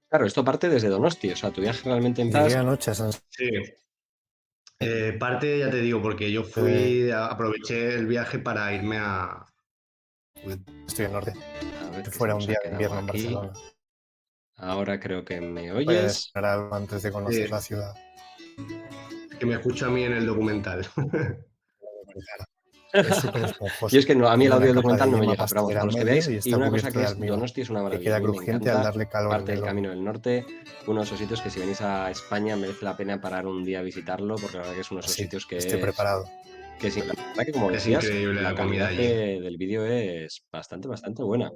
Claro, esto parte desde Donosti, o sea, tu viaje realmente Llegué empiezas. anoche a San Sí, parte, ya te digo, porque yo Sebastián, aproveché el viaje para irme a... estoy en norte. A ver, Si que se fuera un nos ha día de quedado invierno en aquí. Barcelona. Ahora creo que me Puedes oyes. cenar algo antes de conocer la Sí, ciudad. que me escucho a mí en el documental. Es súper Y esponjoso. es que no, a mí el Tiene audio una del capa de documental no me yema llega, pero vamos, pastelera para en los que medio veáis, y y está una cosa cubierto que de es almíbar, Donosti es una que maravilla. A queda mí me crujiente al encanta, darle calor en parte el del Camino horno. del Norte, uno de esos sitios que si venís a España merece la pena parar un día a visitarlo, porque la verdad que es uno de esos Así, sitios estoy preparado. la verdad que como Es decías, increíble la la comida calidad allí. del vídeo es bastante, bastante buena.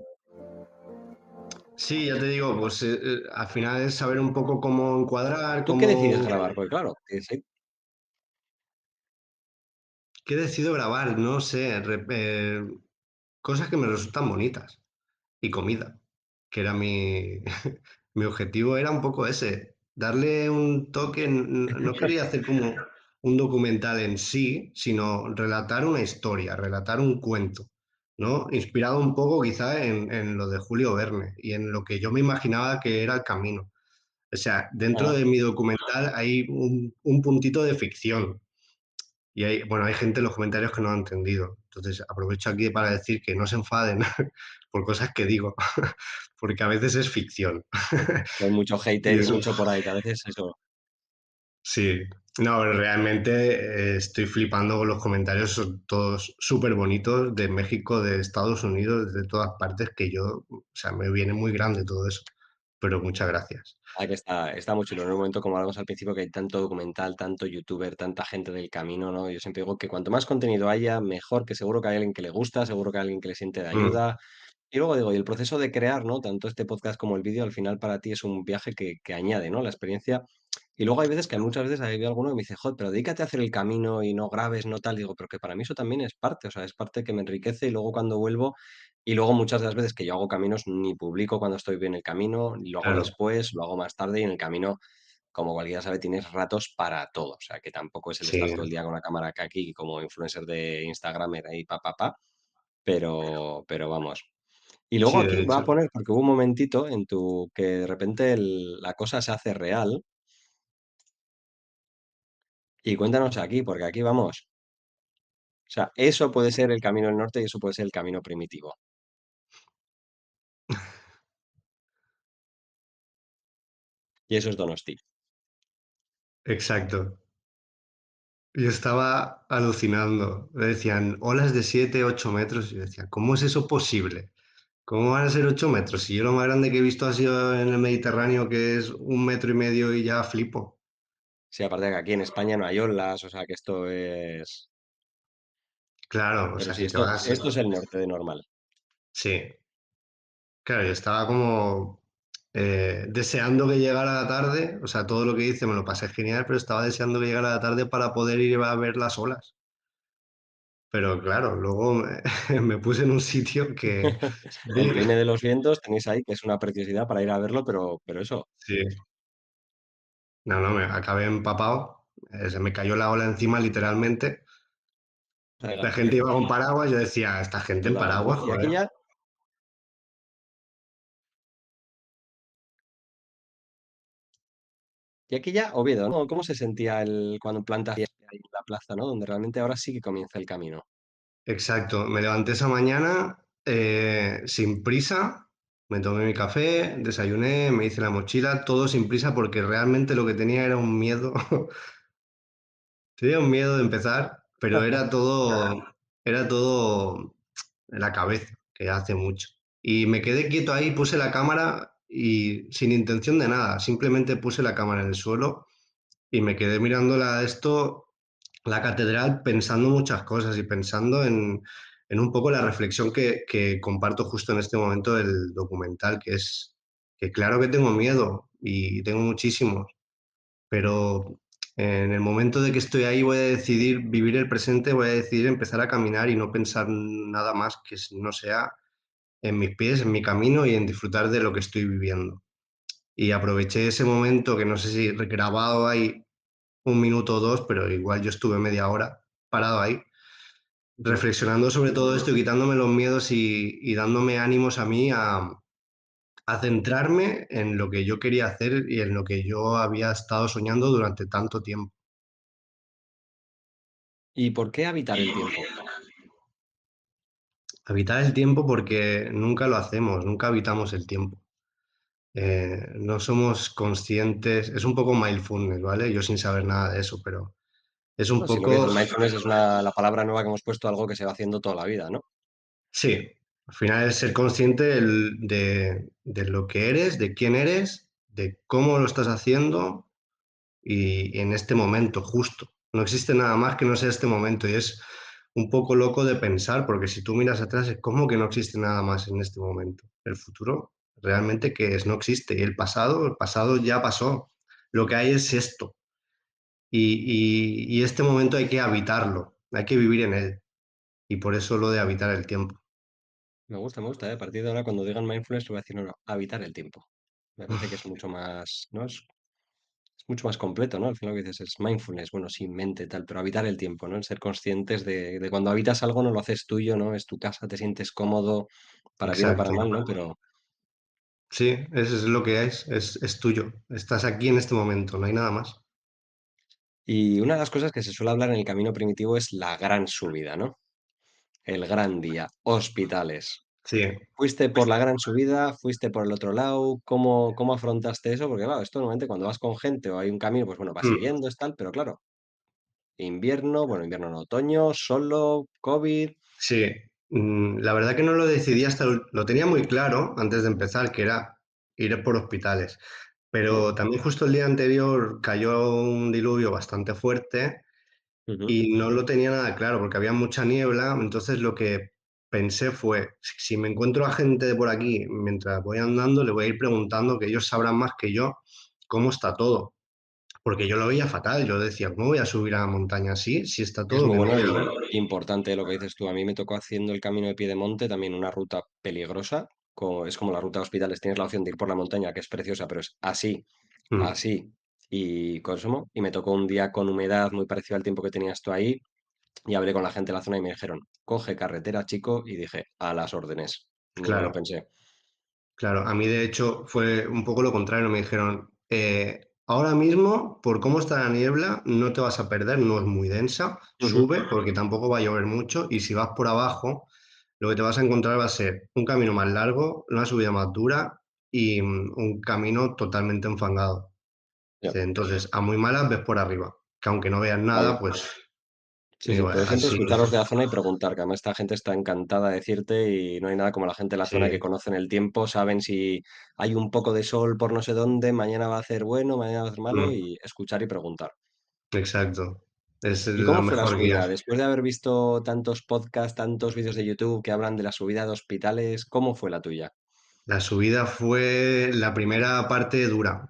Sí, ya te digo, pues al final es saber un poco cómo encuadrar, ¿Tú qué decides cómo... grabar? Porque claro, que sí, ¿Qué decido grabar? No sé, cosas que me resultan bonitas. Y comida, que era mi objetivo era un poco ese, darle un toque, no quería hacer como un documental en sí, sino relatar una historia, relatar un cuento, ¿no? Inspirado un poco quizá en lo de Julio Verne y en lo que yo me imaginaba que era el camino. O sea, dentro ajá, de mi documental hay un puntito de ficción, y hay, bueno, hay gente en los comentarios que no ha entendido. Entonces, aprovecho aquí para decir que no se enfaden por cosas que digo, porque a veces es ficción. hay mucho Y hater y eso, mucho por ahí, que a veces eso. sí. No, realmente estoy flipando con los comentarios, son todos súper bonitos de México, de Estados Unidos, de todas partes, que yo, o sea, me viene muy grande todo eso. Pero muchas gracias. Ah, que está muy chulo. En un momento, como hablamos al principio, que hay tanto documental, tanto youtuber, tanta gente del camino, ¿no? Yo siempre digo que cuanto más contenido haya, mejor, que seguro que hay alguien que le gusta, seguro que hay alguien que le siente de Mm, ayuda. Y luego digo, y el proceso de crear, ¿no? Tanto este podcast como el vídeo, al final para ti es un viaje que añade, ¿no? La experiencia. Y luego hay veces que muchas veces hay alguno que me dice, joder, pero dedícate a hacer el camino y no grabes, no tal. Digo, pero que para mí eso también es parte, o sea, es parte que me enriquece y luego cuando vuelvo, y luego muchas de las veces que yo hago caminos ni publico cuando estoy bien el camino, ni lo hago claro. después, lo hago más tarde y en el camino como cualquiera sabe, tienes ratos para todo. O sea, que tampoco es el estar Sí, todo el día con la cámara aquí como influencer de Instagram ahí pa, pero vamos. Y luego sí, de aquí va a hecho. poner, porque hubo un momentito en tu que de repente la cosa se hace real. Y cuéntanos aquí, porque aquí vamos. O sea, eso puede ser el camino del norte y eso puede ser el camino primitivo. Y eso es Donosti. Exacto. Yo estaba alucinando. Me decían olas de 7, 8 metros. Y yo decía, ¿cómo es eso posible? ¿Cómo van a ser 8 metros? Si yo lo más grande que he visto ha sido en el Mediterráneo, que es 1,5 metros y ya flipo. Sí, aparte de que aquí en España no hay olas, o sea que esto es. Claro, o Pero sea, sí, si te esto, vas. esto es el norte de normal. Sí, claro, yo estaba como deseando que llegara la tarde. O sea, todo lo que hice me lo pasé genial, pero estaba deseando que llegara la tarde para poder ir a ver las olas. Pero claro, luego me puse en un sitio que. El Sí, peine de los vientos tenéis ahí, que es una preciosidad para ir a verlo, pero eso. sí. No, no, me acabé empapado. Se me cayó la ola encima literalmente. La gente iba con paraguas, yo decía, esta gente en Total, paraguas, ¿no? Y aquí joder. ya, Oviedo, ¿no? ¿Cómo se sentía cuando plantas ahí en la plaza, ¿no? Donde realmente ahora sí que comienza el camino. Exacto, me levanté esa mañana sin prisa, me tomé mi café, desayuné, me hice la mochila, todo sin prisa porque realmente lo que tenía era un miedo, tenía un miedo de empezar, pero era todo en la cabeza, que hace mucho. Y me quedé quieto ahí, puse la cámara y sin intención de nada, simplemente puse la cámara en el suelo y me quedé mirando la catedral, pensando muchas cosas y pensando en un poco la reflexión que comparto justo en este momento del documental, que es que claro que tengo miedo y tengo muchísimos, pero en el momento de que estoy ahí voy a decidir vivir el presente, voy a decidir empezar a caminar y no pensar nada más que no sea en mis pies, en mi camino y en disfrutar de lo que estoy viviendo. Y aproveché ese momento que no sé si grabado ahí 1 minuto o dos, pero igual yo estuve media hora parado ahí, reflexionando sobre todo esto y quitándome los miedos y dándome ánimos a mí a centrarme en lo que yo quería hacer y en lo que yo había estado soñando durante tanto tiempo. ¿Y por qué habitar el tiempo? Habitar el tiempo porque nunca lo hacemos, nunca habitamos el tiempo. No somos conscientes, es un poco mindfulness, ¿vale? Yo sin saber nada de eso, pero es un No, si lo que poco. dices, mindfulness es la palabra nueva que hemos puesto a algo que se va haciendo toda la vida, ¿no? Sí, al final es ser consciente de lo que eres, de quién eres, de cómo lo estás haciendo y en este momento justo. No existe nada más que no sea este momento y es un poco loco de pensar porque si tú miras atrás es como que no existe nada más en este momento. El futuro realmente que es, no existe y el pasado ya pasó. Lo que hay es esto y este momento hay que habitarlo, hay que vivir en él y por eso lo de habitar el tiempo. Me gusta, ¿eh? A partir de ahora, cuando digan mindfulness, te voy a decir, no, no, habitar el tiempo. Me parece que es mucho más, ¿no? Es mucho más completo, ¿no? Al final lo que dices es mindfulness, bueno, sí, mente, tal, pero habitar el tiempo, ¿no? El ser conscientes de cuando habitas algo no lo haces tuyo, ¿no? Es tu casa, te sientes cómodo, para bien o para Exacto. mal, ¿no? Pero, Sí, eso es lo que es tuyo. Estás aquí en este momento, no hay nada más. y una de las cosas que se suele hablar en el camino primitivo es la gran subida, ¿no? El gran día, hospitales. Sí. ¿Fuiste por la gran subida? ¿Fuiste por el otro lado? ¿Cómo afrontaste eso? Porque, claro, esto normalmente cuando vas con gente o hay un camino, pues bueno, vas Mm, siguiendo, es tal, pero claro, invierno, bueno, invierno no, otoño, solo, COVID. sí. La verdad que no lo decidí lo tenía muy claro antes de empezar, que era ir por hospitales. ¿Mm? Pero también justo el día anterior cayó un diluvio bastante fuerte Ujú. y no lo tenía nada claro porque había mucha niebla. Entonces lo que pensé fue, si me encuentro a gente de por aquí mientras voy andando, le voy a ir preguntando, que ellos sabrán más que yo, cómo está todo. Porque yo lo veía fatal, yo decía, ¿cómo voy a subir a la montaña así si está Es todo muy que no bueno veo? y importante lo que dices tú. A mí me tocó haciendo el camino de Piedemonte, también una ruta peligrosa. Es como la ruta de hospitales, tienes la opción de ir por la montaña, que es preciosa, pero es así, Mm, así. y consumo. Y me tocó un día con humedad muy parecido al tiempo que tenías tú ahí. Y hablé con la gente de la zona y me dijeron, coge carretera, chico. Y dije, a las órdenes. Ni me lo Claro, pensé. claro. A mí, de hecho, fue un poco lo contrario. Me dijeron, ahora mismo, por cómo está la niebla, no te vas a perder, no es muy densa, Ujú. sube porque tampoco va a llover mucho y si vas por abajo, lo que te vas a encontrar va a ser un camino más largo, una subida más dura y un camino totalmente enfangado. Ya, Sí, entonces, a muy malas ves por arriba, que aunque no veas nada, vale. pues Sí, sí, digo, pero siempre así. escucharos de la zona y preguntar, que además esta gente está encantada de decirte y no hay nada como la gente de la zona que Sí, conocen el tiempo, saben si hay un poco de sol por no sé dónde, mañana va a hacer bueno, mañana va a hacer malo mm, y escuchar y preguntar. exacto. Es ¿Y la cómo fue la mejor guía. subida? Después de haber visto tantos podcasts, tantos vídeos de YouTube que hablan de la subida de hospitales, ¿cómo fue la tuya? La subida fue la primera parte dura.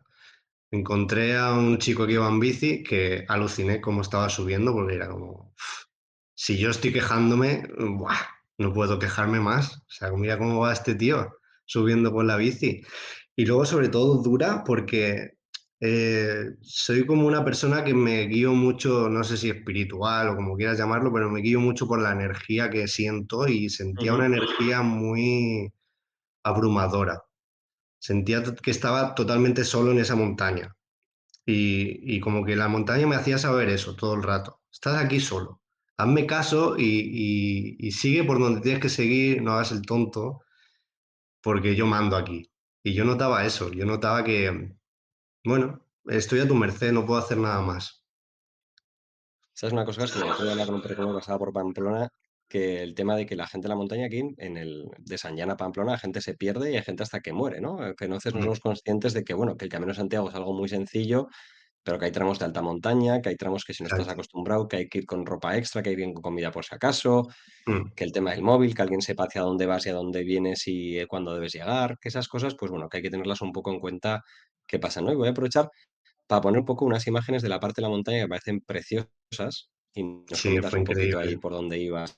Encontré a un chico que iba en bici que aluciné cómo estaba subiendo porque era como, si yo estoy quejándome, ¡buah! No puedo quejarme más. O sea, mira cómo va este tío subiendo con la bici. Y luego, sobre todo, dura porque soy como una persona que me guío mucho, no sé si espiritual o como quieras llamarlo, pero me guío mucho por la energía que siento y sentía una Ujú. energía muy abrumadora. Sentía que estaba totalmente solo en esa montaña. Y como que la montaña me hacía saber eso todo el rato. Estás aquí solo. Hazme caso y sigue por donde tienes que seguir, no hagas el tonto, porque yo mando aquí. Y yo notaba eso, yo notaba que, bueno, estoy a tu merced, no puedo hacer nada más. ¿Sabes una cosa? Es que me acuerdo de hablar con un pequeño que pasaba por Pamplona, que el tema de que la gente de la montaña aquí, en el de Sanyana a Pamplona, la gente se pierde y hay gente hasta que muere, ¿no? Que entonces no Mm, somos conscientes de que, bueno, que el Camino de Santiago es algo muy sencillo, pero que hay tramos de alta montaña, que hay tramos que si no estás exacto. acostumbrado, que hay que ir con ropa extra, que hay que ir con comida por si acaso, Mm, que el tema del móvil, que alguien sepa hacia dónde vas y a dónde vienes y cuándo debes llegar, que esas cosas, pues bueno, que hay que tenerlas un poco en cuenta qué pasa, ¿no? Y voy a aprovechar para poner un poco unas imágenes de la parte de la montaña que me parecen preciosas y nos sí, comentas fue un poquito ahí increíble. por dónde ibas.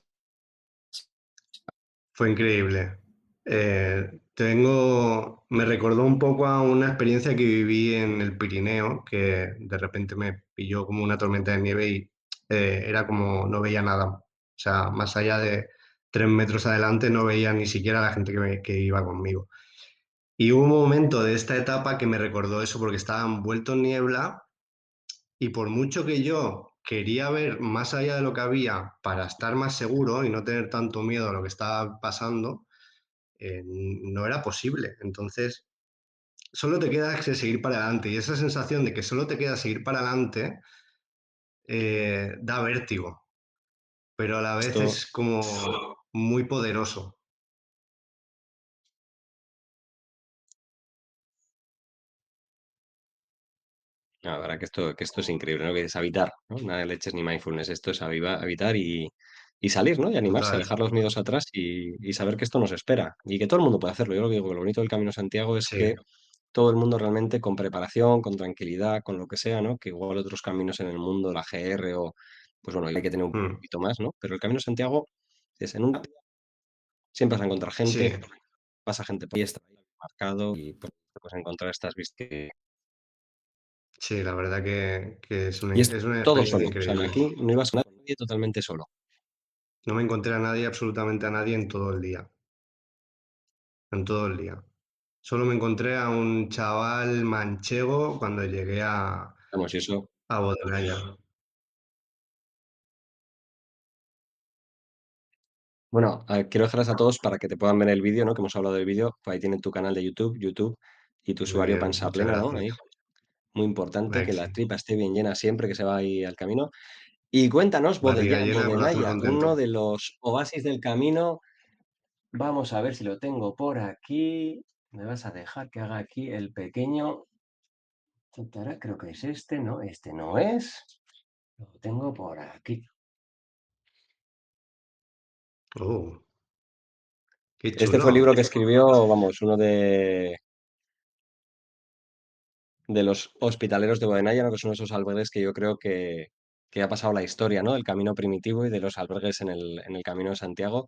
Fue increíble. Me recordó un poco a una experiencia que viví en el Pirineo, que de repente me pilló como una tormenta de nieve y era como no veía nada. O sea, más allá de 3 metros adelante no veía ni siquiera a la gente que iba conmigo. Y hubo un momento de esta etapa que me recordó eso porque estaba envuelto en niebla y por mucho que yo quería ver más allá de lo que había para estar más seguro y no tener tanto miedo a lo que estaba pasando, no era posible. Entonces, solo te queda que seguir para adelante y esa sensación de que solo te queda seguir para adelante da vértigo, pero a la vez Esto, es como muy poderoso. la verdad que esto es increíble, ¿no? Que es habitar, ¿no? Nada de leches ni mindfulness, esto es habitar y salir, ¿no? Y animarse, Total. dejar los miedos atrás y saber que esto nos espera y que todo el mundo puede hacerlo. Yo lo que digo, que lo bonito del Camino de Santiago es Sí. que todo el mundo realmente con preparación, con tranquilidad, con lo que sea, ¿no? Que igual otros caminos en el mundo, la GR o, pues bueno, hay que tener un Mm. poquito más, ¿no? Pero el Camino de Santiago es en un... Siempre vas a encontrar Sí, gente, pasa gente por ahí, está ahí marcado y pues, puedes encontrar estas vistas. sí, la verdad que Y es es una todo experiencia solo. O sea, que increíble. aquí no ibas con nadie, totalmente solo. No me encontré a nadie, absolutamente a nadie en todo el día. En todo el día. Solo me encontré a un chaval manchego cuando llegué Vamos, y eso. a Bodegaya. Bueno, quiero dejarles a todos para que te puedan ver el vídeo, ¿no? Que hemos hablado del vídeo. Pues ahí tienen tu canal de YouTube, y tu Muy usuario bien, Panza muchas Plena, ¿no? gracias. Ahí. Muy importante que la Merci. tripa esté bien llena siempre que se va ahí al camino. Y cuéntanos, Barriga llena, corazón Bodenaya, uno contento. de los oasis del camino. Vamos a ver si lo tengo por aquí. Me vas a dejar que haga aquí el pequeño. Creo que es este, ¿no? Este no es. Lo tengo por aquí. Oh, qué Este fue el libro chulo. que escribió, vamos, uno de los hospitaleros de Bodenaya, ¿no? Que son esos albergues que yo creo que ha pasado la historia, ¿no? Del camino primitivo y de los albergues en el Camino de Santiago.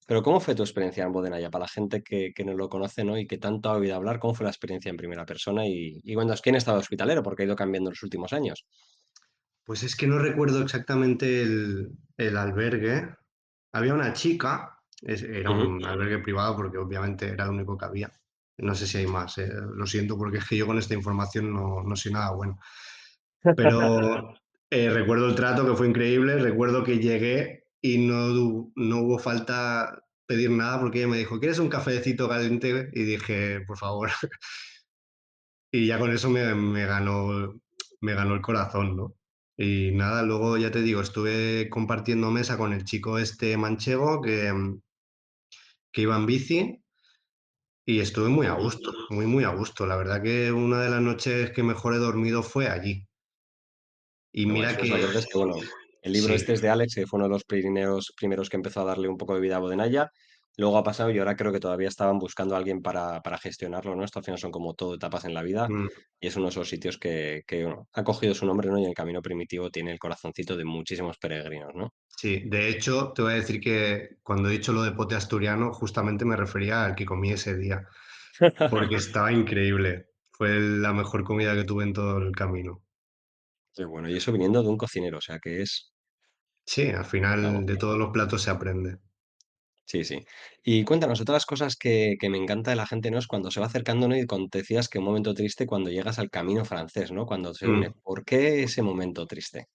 Pero ¿cómo fue tu experiencia en Bodenaya? Para la gente que no lo conoce, ¿no? Y que tanto ha oído hablar, ¿cómo fue la experiencia en primera persona? Y bueno, ¿quién estaba hospitalero? Porque ha ido cambiando en los últimos años. Pues es que no recuerdo exactamente el albergue. Había una chica, era Ujú. un albergue privado porque obviamente era lo único que había. No sé si hay más, lo siento porque es que yo con esta información no soy nada bueno. Pero recuerdo el trato que fue increíble, recuerdo que llegué y no hubo falta pedir nada porque ella me dijo, ¿quieres un cafecito caliente? Y dije, por favor. Y ya con eso me ganó el corazón, ¿no? Y nada, luego ya te digo, estuve compartiendo mesa con el chico este manchego que iba en bici y estuve muy a Ujú. gusto, muy, muy a gusto. La verdad que una de las noches que mejor he dormido fue allí. Y Qué guay, mira son que esos acordes que, bueno, el libro sí, este es de Alex, que fue uno de los primeros que empezó a darle un poco de vida a Bodenaya. Luego ha pasado y ahora creo que todavía estaban buscando a alguien para gestionarlo, ¿no? Esto al final son como todo etapas en la vida mm, y es uno de esos sitios que bueno, ha cogido su nombre, ¿no? Y el Camino Primitivo tiene el corazoncito de muchísimos peregrinos, ¿no? sí. De hecho, te voy a decir que cuando he dicho lo de pote asturiano, justamente me refería al que comí ese día, porque estaba increíble. Fue la mejor comida que tuve en todo el camino. Qué bueno, y eso viniendo de un cocinero, o sea que es, Sí, al final vamos. de todos los platos se aprende. Sí, sí. Y cuéntanos, otras cosas que me encanta de la gente, ¿no? Es cuando se va acercando, ¿no? Y cuando te decías que un momento triste cuando llegas al camino francés, ¿no? Cuando se une. Mm. ¿Por qué ese momento triste?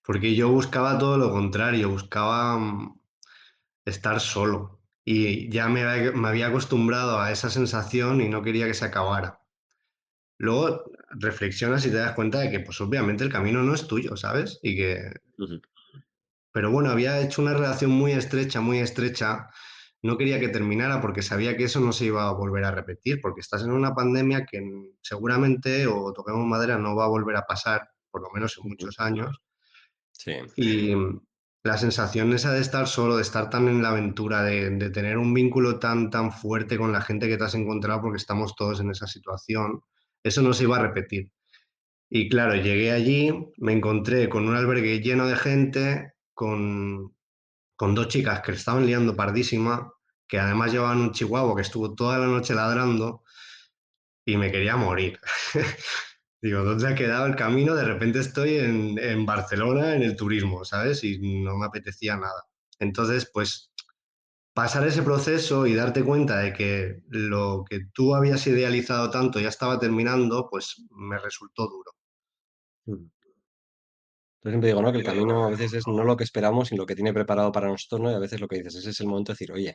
Porque yo buscaba todo lo contrario, buscaba estar solo. Y ya me había acostumbrado a esa sensación y no quería que se acabara. Luego reflexionas y te das cuenta de que, pues obviamente el camino no es tuyo, ¿sabes? Ujú, Pero bueno, había hecho una relación muy estrecha, muy estrecha. No quería que terminara porque sabía que eso no se iba a volver a repetir, porque estás en una pandemia que seguramente, o toquemos madera, no va a volver a pasar, por lo menos en ujú. muchos años. Sí. Y la sensación esa de estar solo, de estar tan en la aventura, de tener un vínculo tan, tan fuerte con la gente que te has encontrado, porque estamos todos en esa situación, eso no se iba a repetir. Y claro, llegué allí, me encontré con un albergue lleno de gente, con dos chicas que le estaban liando pardísima, que además llevaban un chihuahua que estuvo toda la noche ladrando y me quería morir. Digo, ¿dónde ha quedado el camino? De repente estoy en Barcelona en el turismo, ¿sabes? Y no me apetecía nada. Entonces, pues pasar ese proceso y darte cuenta de que lo que tú habías idealizado tanto ya estaba terminando, pues me resultó duro. Ujú. Yo siempre digo, ¿no? Que el camino a veces es no lo que esperamos, sino lo que tiene preparado para nosotros, ¿no? Y a veces lo que dices, ese es el momento de decir, oye,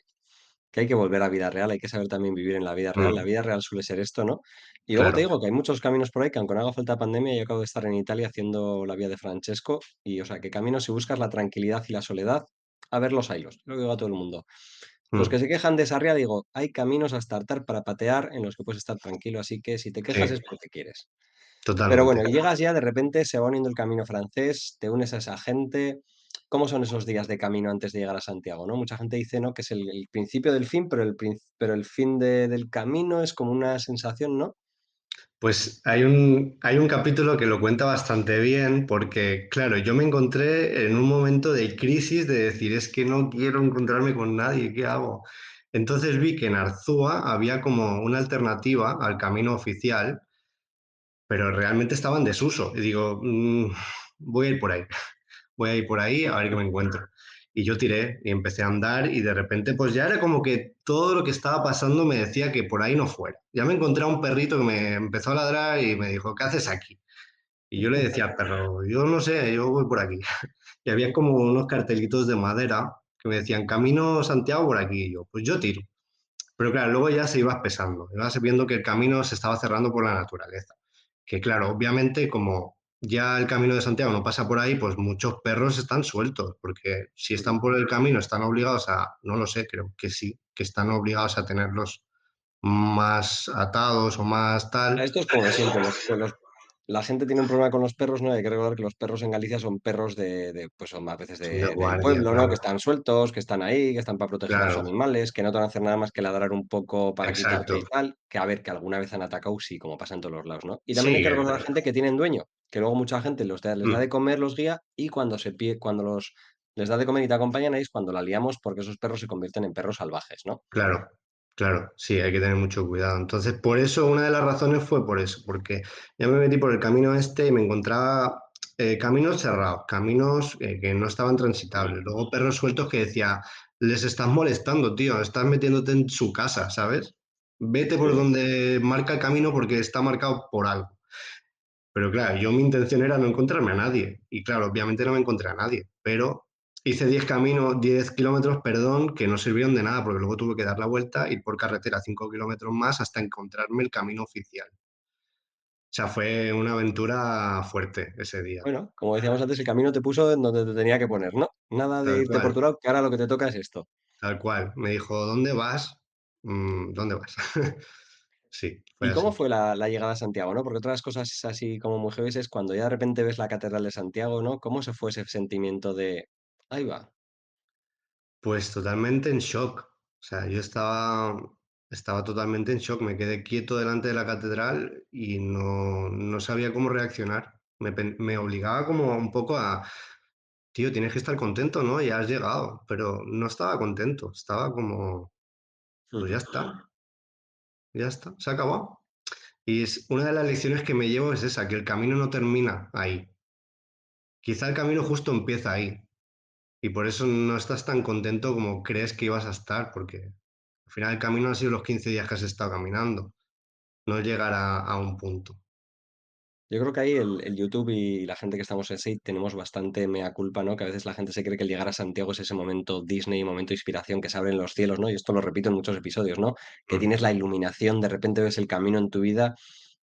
que hay que volver a vida real, hay que saber también vivir en la vida real. La Mm, vida real suele ser esto, ¿no? Y luego te claro. digo que hay muchos caminos por ahí que aunque no haga falta pandemia, yo acabo de estar en Italia haciendo la vía de Francesco y, o sea, que caminos si buscas la tranquilidad y la soledad, a ver los haylos, lo que digo a todo el mundo. Los que Mm, se quejan de Sarria, digo, hay caminos hasta hartar para patear en los que puedes estar tranquilo, así que si te quejas sí, es porque quieres. Pero totalmente. bueno, y llegas ya, de repente se va uniendo el camino francés, te unes a esa gente. ¿Cómo son esos días de camino antes de llegar a Santiago, no? Mucha gente dice, ¿no?, que es el principio del fin, pero el fin del camino es como una sensación, ¿no? Pues hay un capítulo que lo cuenta bastante bien porque, claro, yo me encontré en un momento de crisis de decir, es que no quiero encontrarme con nadie, ¿qué hago? Entonces vi que en Arzúa había como una alternativa al camino oficial, pero realmente estaba en desuso. Y digo, voy a ir por ahí, voy a ir por ahí a ver qué me encuentro. Y yo tiré y empecé a andar y de repente pues ya era como que todo lo que estaba pasando me decía que por ahí no fuera. Ya me encontré a un perrito que me empezó a ladrar y me dijo, ¿qué haces aquí? Y yo le decía al perro, yo no sé, yo voy por aquí. Y había como unos cartelitos de madera que me decían, camino Santiago por aquí. Y yo, pues yo tiro. Pero claro, luego ya se iba espesando, ibas viendo que el camino se estaba cerrando por la naturaleza. Que claro, obviamente como ya el camino de Santiago no pasa por ahí, pues muchos perros están sueltos, porque si están por el camino están obligados a, no lo sé, creo que sí, que están obligados a tenerlos más atados o más tal. Esto es como de siempre, la gente tiene un problema con los perros, ¿no? Hay que recordar que los perros en Galicia son perros pues son a veces Son de del guardia, pueblo, ¿no? Que claro. están sueltos, que están ahí, que están para proteger a los Claro, animales, que no te van a hacer nada más que ladrar un poco para quitarte y exacto. tal, que a ver, que alguna vez han atacado, sí, como pasa en todos los lados, ¿no? Y también hay Sí, que recordar a la gente que tienen dueño, que luego mucha gente les da de mm, comer, los guía, y cuando les da de comer y te acompañan, ahí es cuando la liamos porque esos perros se convierten en perros salvajes, ¿no? Claro, claro, sí, hay que tener mucho cuidado. Entonces, por eso, una de las razones fue por eso, porque ya me metí por el camino este y me encontraba caminos cerrados, caminos que no estaban transitables. Luego perros sueltos que decía, les estás molestando, tío, estás metiéndote en su casa, ¿sabes? Vete por Mm. donde marca el camino porque está marcado por algo. Pero claro, yo mi intención era no encontrarme a nadie. Y claro, obviamente no me encontré a nadie. Pero hice 10 kilómetros, perdón, que no sirvieron de nada, porque luego tuve que dar la vuelta, ir por carretera 5 kilómetros más hasta encontrarme el camino oficial. O sea, fue una aventura fuerte ese día. Bueno, como decíamos antes, el camino te puso en donde te tenía que poner, ¿no? Nada de Tal irte por cual, tu lado, que ahora lo que te toca es esto. tal cual. Me dijo, ¿dónde vas? ¿Dónde vas? Sí, fue ¿Y cómo así. fue la llegada a Santiago, no? Porque otras cosas así como muy heavies es cuando ya de repente ves la catedral de Santiago, ¿no? ¿Cómo se fue ese sentimiento de, ahí va? Pues totalmente en shock. O sea, estaba totalmente en shock. Me quedé quieto delante de la catedral y no sabía cómo reaccionar. Me obligaba como un poco a, tío, tienes que estar contento, ¿no? Ya has llegado. Pero no estaba contento. Estaba como, pues Ujú. ya está, se ha acabado. Y es una de las lecciones que me llevo es esa, que el camino no termina ahí. Quizá el camino justo empieza ahí. Y por eso no estás tan contento como crees que ibas a estar, porque al final el camino han sido los 15 días que has estado caminando, no llegar a un punto. Yo creo que ahí el YouTube y la gente que estamos en SEI tenemos bastante mea culpa, ¿no? Que a veces la gente se cree que el llegar a Santiago es ese momento Disney, momento de inspiración que se abren los cielos, ¿no? Y esto lo repito en muchos episodios, ¿no? Que Mm. tienes la iluminación, de repente ves el camino en tu vida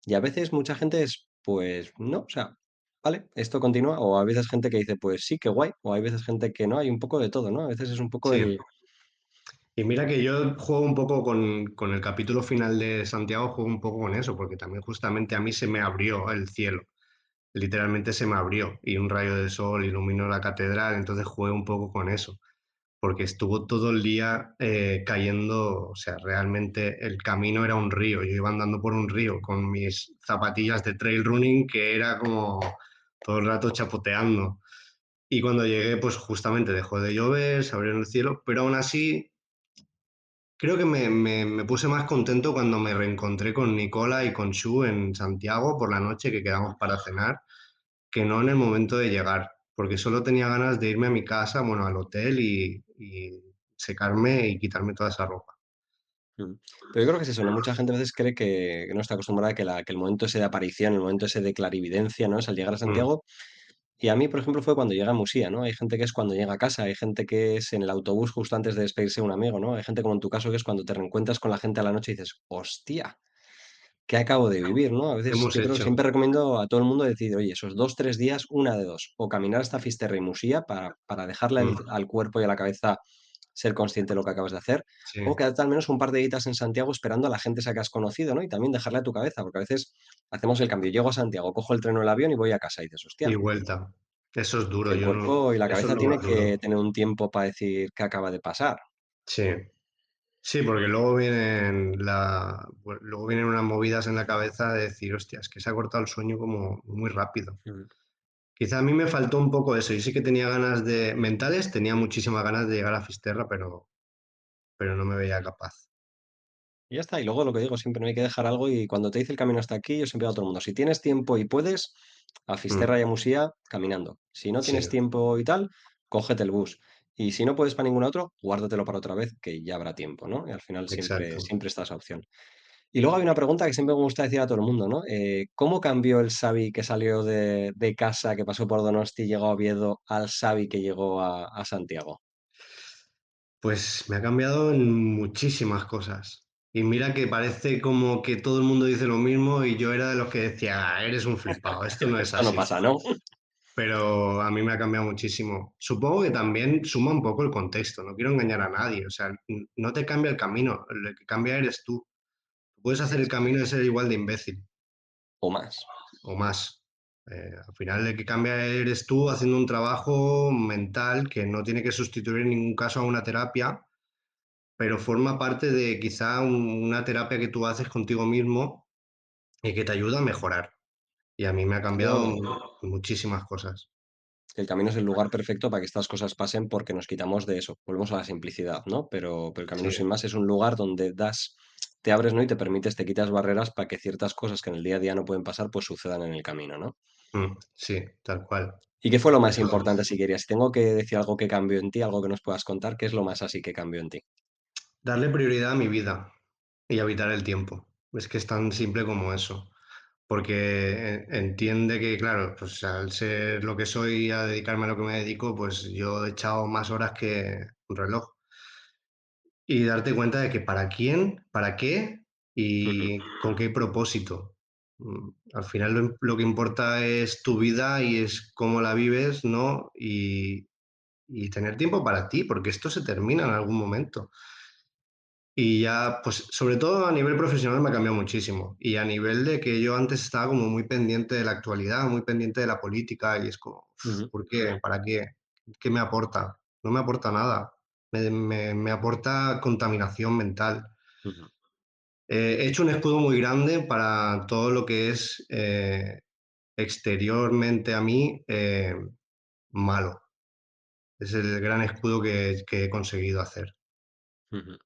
y a veces mucha gente es, pues, no, o sea, vale, esto continúa, o a veces gente que dice, pues sí, qué guay, o hay veces gente que no, hay un poco de todo, ¿no? A veces es un poco Sí, el... y mira que yo juego un poco con el capítulo final de Santiago, juego un poco con eso, porque también justamente a mí se me abrió el cielo, literalmente se me abrió y un rayo de sol iluminó la catedral, entonces jugué un poco con eso, porque estuvo todo el día cayendo, o sea, realmente el camino era un río, yo iba andando por un río con mis zapatillas de trail running que era como todo el rato chapoteando. Y cuando llegué, pues justamente dejó de llover, se abrió el cielo, pero aún así creo que me puse más contento cuando me reencontré con Nicola y con Shu en Santiago por la noche que quedamos para cenar, que no en el momento de llegar, porque solo tenía ganas de irme a mi casa, bueno, al hotel y secarme y quitarme toda esa ropa. Mm. Pero yo creo que es eso, ¿no? Mucha gente a veces cree que no está acostumbrada a que el momento ese de aparición, el momento ese de clarividencia, ¿no? Es al llegar a Mm, Santiago. Y a mí, por ejemplo, fue cuando llegué a Musía, ¿no? Hay gente que es cuando llega a casa, hay gente que es en el autobús justo antes de despedirse de un amigo, ¿no? Hay gente como en tu caso que es cuando te reencuentras con la gente a la noche y dices, hostia, ¿qué acabo de vivir, no? A ¿qué veces hemos yo creo que hecho? siempre recomiendo a todo el mundo decir, oye, esos 2, 3 días, una de dos, o caminar hasta Fisterra y Musía para dejarle Mm, al cuerpo y a la cabeza ser consciente de lo que acabas de hacer, sí, o quedarte al menos un par de días en Santiago esperando a la gente esa que has conocido, ¿no? Y también dejarle a tu cabeza, porque a veces hacemos el cambio, llego a Santiago, cojo el tren o el avión y voy a casa y dices, hostia, y vuelta. Eso es que duro, el yo no, cuerpo y la eso es cabeza lo más tiene duro. que tener un tiempo para decir qué acaba de pasar. Sí. Sí, porque luego vienen unas movidas en la cabeza de decir, hostia, es que se ha cortado el sueño como muy rápido. Mm. Quizá a mí me faltó un poco eso. Yo sí que tenía ganas mentales, tenía muchísimas ganas de llegar a Fisterra, pero no me veía capaz. Y ya está. Y luego lo que digo, siempre no hay que dejar algo y cuando te dice el camino hasta aquí, yo siempre digo a todo el mundo, si tienes tiempo y puedes, a Mm, Fisterra y a Musía caminando. Si no sí, tienes tiempo y tal, cógete el bus. Y si no puedes para ningún otro, guárdatelo para otra vez, que ya habrá tiempo, ¿no? Y al final siempre, exacto. siempre está esa opción. Y luego hay una pregunta que siempre me gusta decir a todo el mundo, ¿no? ¿Cómo cambió el Xavi que salió de casa, que pasó por Donosti y llegó a Oviedo, al Xavi que llegó a Santiago? Pues me ha cambiado en muchísimas cosas. Y mira que parece como que todo el mundo dice lo mismo y yo era de los que decía, "Ah, eres un flipado, esto no es Esto no así". pasa, ¿no? Pero a mí me ha cambiado muchísimo. Supongo que también suma un poco el contexto, no quiero engañar a nadie, o sea, no te cambia el camino, lo que cambia eres tú. Puedes hacer el Es- camino de ser igual de imbécil o más. o más. Al final el que cambia eres tú haciendo un trabajo mental que no tiene que sustituir en ningún caso a una terapia, pero forma parte de quizá una terapia que tú haces contigo mismo y que te ayuda a mejorar. Y a mí me ha cambiado Yo muchísimas cosas. El camino es el lugar perfecto para que estas cosas pasen porque nos quitamos de eso. Volvemos a la simplicidad, ¿no? Pero el camino Sí, sin más es un lugar donde te abres, ¿no? Y te permites, te quitas barreras para que ciertas cosas que en el día a día no pueden pasar, pues sucedan en el camino, ¿no? sí, tal cual. ¿Y qué fue lo más Eso, importante, si querías? Si tengo que decir algo que cambió en ti, algo que nos puedas contar, ¿qué es lo más así que cambió en ti? darle prioridad a mi vida y evitar el tiempo. Es que es tan simple como eso. Porque entiende que, claro, pues al ser lo que soy y a dedicarme a lo que me dedico, pues yo he echado más horas que un reloj. Y darte cuenta de que para quién, para qué Ujú, y con qué propósito. Al final lo que importa es tu vida y es cómo la vives, ¿no? Y tener tiempo para ti, porque esto se termina en algún momento. Y ya, pues, sobre todo a nivel profesional me ha cambiado muchísimo. Y a nivel de que yo antes estaba como muy pendiente de la actualidad, muy pendiente de la política, y es como, ujú, ¿por qué? ¿Para qué? ¿Qué me aporta? No me aporta nada. Me aporta contaminación mental. ujú, He hecho un escudo muy grande para todo lo que es exteriormente a mí malo. Es el gran escudo que he conseguido hacer. ujú.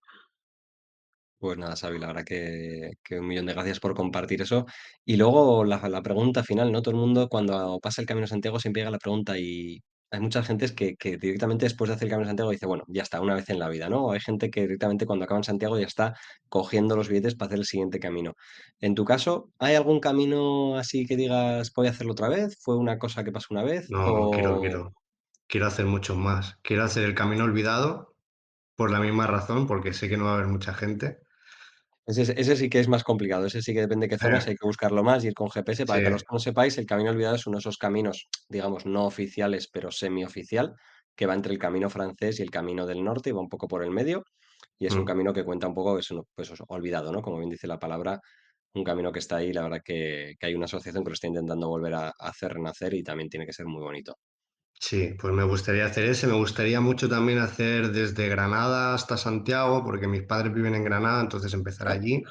Pues nada, Xavi, la verdad que un millón de gracias por compartir eso. Y luego la pregunta final, ¿no? Todo el mundo cuando pasa el Camino de Santiago siempre llega la pregunta y hay muchas gentes que directamente después de hacer el Camino de Santiago dice, bueno, ya está, una vez en la vida, ¿no? O hay gente que directamente cuando acaba en Santiago ya está cogiendo los billetes para hacer el siguiente camino. En tu caso, ¿hay algún camino así que digas, voy a hacerlo otra vez? ¿Fue una cosa que pasó una vez? No, no, O quiero hacer muchos más. Quiero hacer el camino olvidado por la misma razón, porque sé que no va a haber mucha gente. ese sí que es más complicado, ese sí que depende de qué zonas, Eh, hay que buscarlo más, ir con GPS. sí, Para que los que no sepáis, el Camino Olvidado es uno de esos caminos, digamos, no oficiales, pero semioficial, que va entre el camino francés y el camino del norte, y va un poco por el medio, y es un mm, camino que cuenta un poco, pues eso, olvidado, ¿no? Como bien dice la palabra, un camino que está ahí, la verdad que hay una asociación que lo está intentando volver a hacer renacer y también tiene que ser muy bonito. sí, pues me gustaría hacer ese. Me gustaría mucho también hacer desde Granada hasta Santiago, porque mis padres viven en Granada, entonces empezar Ah, allí.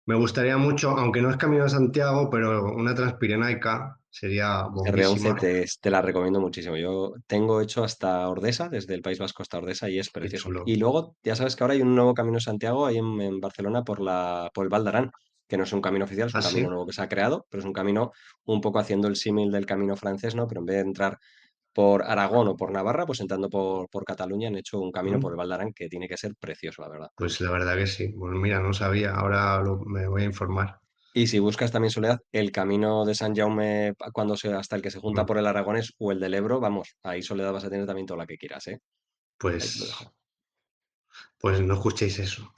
Me gustaría mucho, aunque no es Camino de Santiago, pero una Transpirenaica sería R11 bombísima. te la recomiendo muchísimo. Yo tengo hecho hasta Ordesa, desde el País Vasco hasta Ordesa, y es Qué precioso. chulo. Y luego, ya sabes que ahora hay un nuevo Camino de Santiago ahí en Barcelona por el Val d'Aran, que no es un camino oficial, es un ¿Ah, sí? camino nuevo que se ha creado, pero es un camino un poco haciendo el símil del camino francés, ¿no? Pero en vez de entrar por Aragón o por Navarra, pues entrando por Cataluña, han hecho un camino por Mm, el Val d'Aran que tiene que ser precioso, la verdad. pues la verdad que sí. Pues mira, no sabía. Ahora me voy a informar. Y si buscas también Soledad, el camino de San Jaume hasta el que se junta Mm, por el Aragonés o el del Ebro, vamos, ahí Soledad vas a tener también toda la que quieras, ¿eh? Ahí te lo Pues, dejo. pues no escuchéis eso.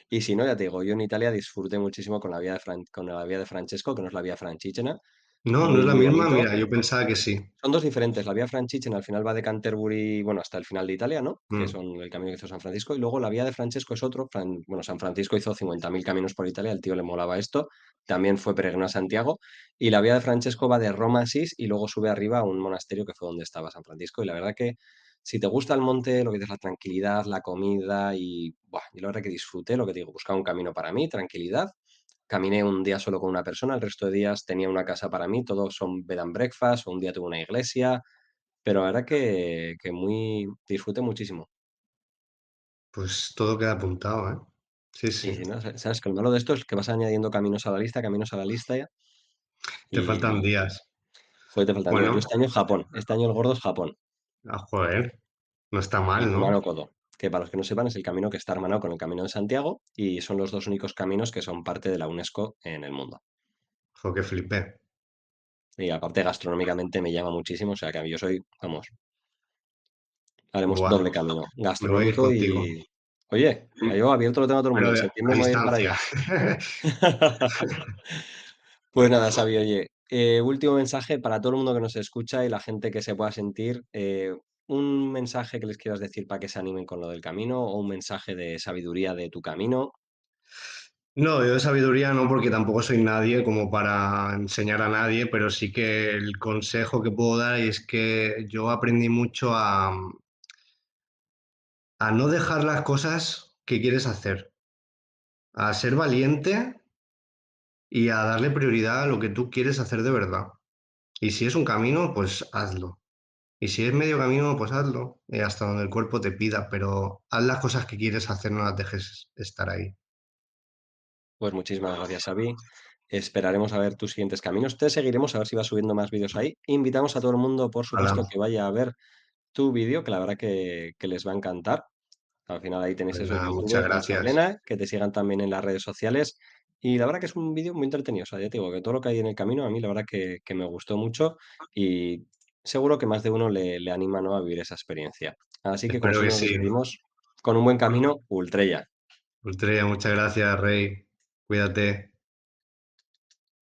Y si no, ya te digo, yo en Italia disfruté muchísimo con la vía de Francesco, que no es la vía Francígena, No, no muy, es la muy misma. bonito. Mira, yo pensaba que sí. Son dos diferentes. La vía Francígena al final va de Canterbury, bueno, hasta el final de Italia, ¿no? Que Mm, son el camino que hizo San Francisco. Y luego la vía de Francesco es otro. Bueno, San Francisco hizo 50.000 caminos por Italia, al tío le molaba esto. También fue peregrino a Santiago. Y la vía de Francesco va de Roma a Asís y luego sube arriba a un monasterio que fue donde estaba San Francisco. Y la verdad que si te gusta el monte, lo que es la tranquilidad, la comida y, buah, yo la verdad que disfruté, lo que te digo, buscaba un camino para mí, tranquilidad. Caminé un día solo con una persona, el resto de días tenía una casa para mí, todos son bed and breakfast, o un día tuve una iglesia, pero la verdad que disfruté muchísimo. pues todo queda apuntado, ¿eh? Sí, Y sí. si no, sabes que lo malo de esto es que vas añadiendo caminos a la lista ya, Te faltan y días. joder, te faltan días. Yo Bueno, este año Japón, este año el gordo es Japón, joder, no está y mal, Kumano ¿no? Kodo, que para los que no sepan es el camino que está hermanado con el Camino de Santiago, y son los dos únicos caminos que son parte de la UNESCO en el mundo. Jo, que flipé. Y aparte gastronómicamente me llama muchísimo, o sea que yo soy, vamos, haremos Buah, doble camino, me voy a ir gastronómico contigo. y... Oye, yo abierto lo tengo a todo el mundo, Pero en a septiembre me voy a ir para distancia. allá. Pues nada, Xavi, oye, último mensaje para todo el mundo que nos escucha y la gente que se pueda sentir, un mensaje que les quieras decir para que se animen con lo del camino o un mensaje de sabiduría de tu camino. No, yo de sabiduría no, porque tampoco soy nadie como para enseñar a nadie, pero sí que el consejo que puedo dar es que yo aprendí mucho a no dejar las cosas que quieres hacer, a ser valiente y a darle prioridad a lo que tú quieres hacer de verdad. Y si es un camino, pues hazlo. Y si es medio camino, pues hazlo, hasta donde el cuerpo te pida, pero haz las cosas que quieres hacer, no las dejes estar ahí. Pues muchísimas gracias, Xavi. Esperaremos a ver tus siguientes caminos. Te seguiremos a ver si vas subiendo más vídeos ahí. Invitamos a todo el mundo, por Ojalá, supuesto, que vaya a ver tu vídeo, que la verdad que les va a encantar. Al final ahí tenéis pues eso, nada, muchas YouTube, Mucha gracias. Arena, que te sigan también en las redes sociales. Y la verdad que es un vídeo muy entretenido. O sea, ya te digo que todo lo que hay en el camino a mí la verdad que me gustó mucho y seguro que más de uno le anima, ¿no?, a vivir esa experiencia. Así que como Espero que siempre nos sí. despedimos con un buen camino, Ultrella. Ultrella, muchas gracias, Rey. Cuídate.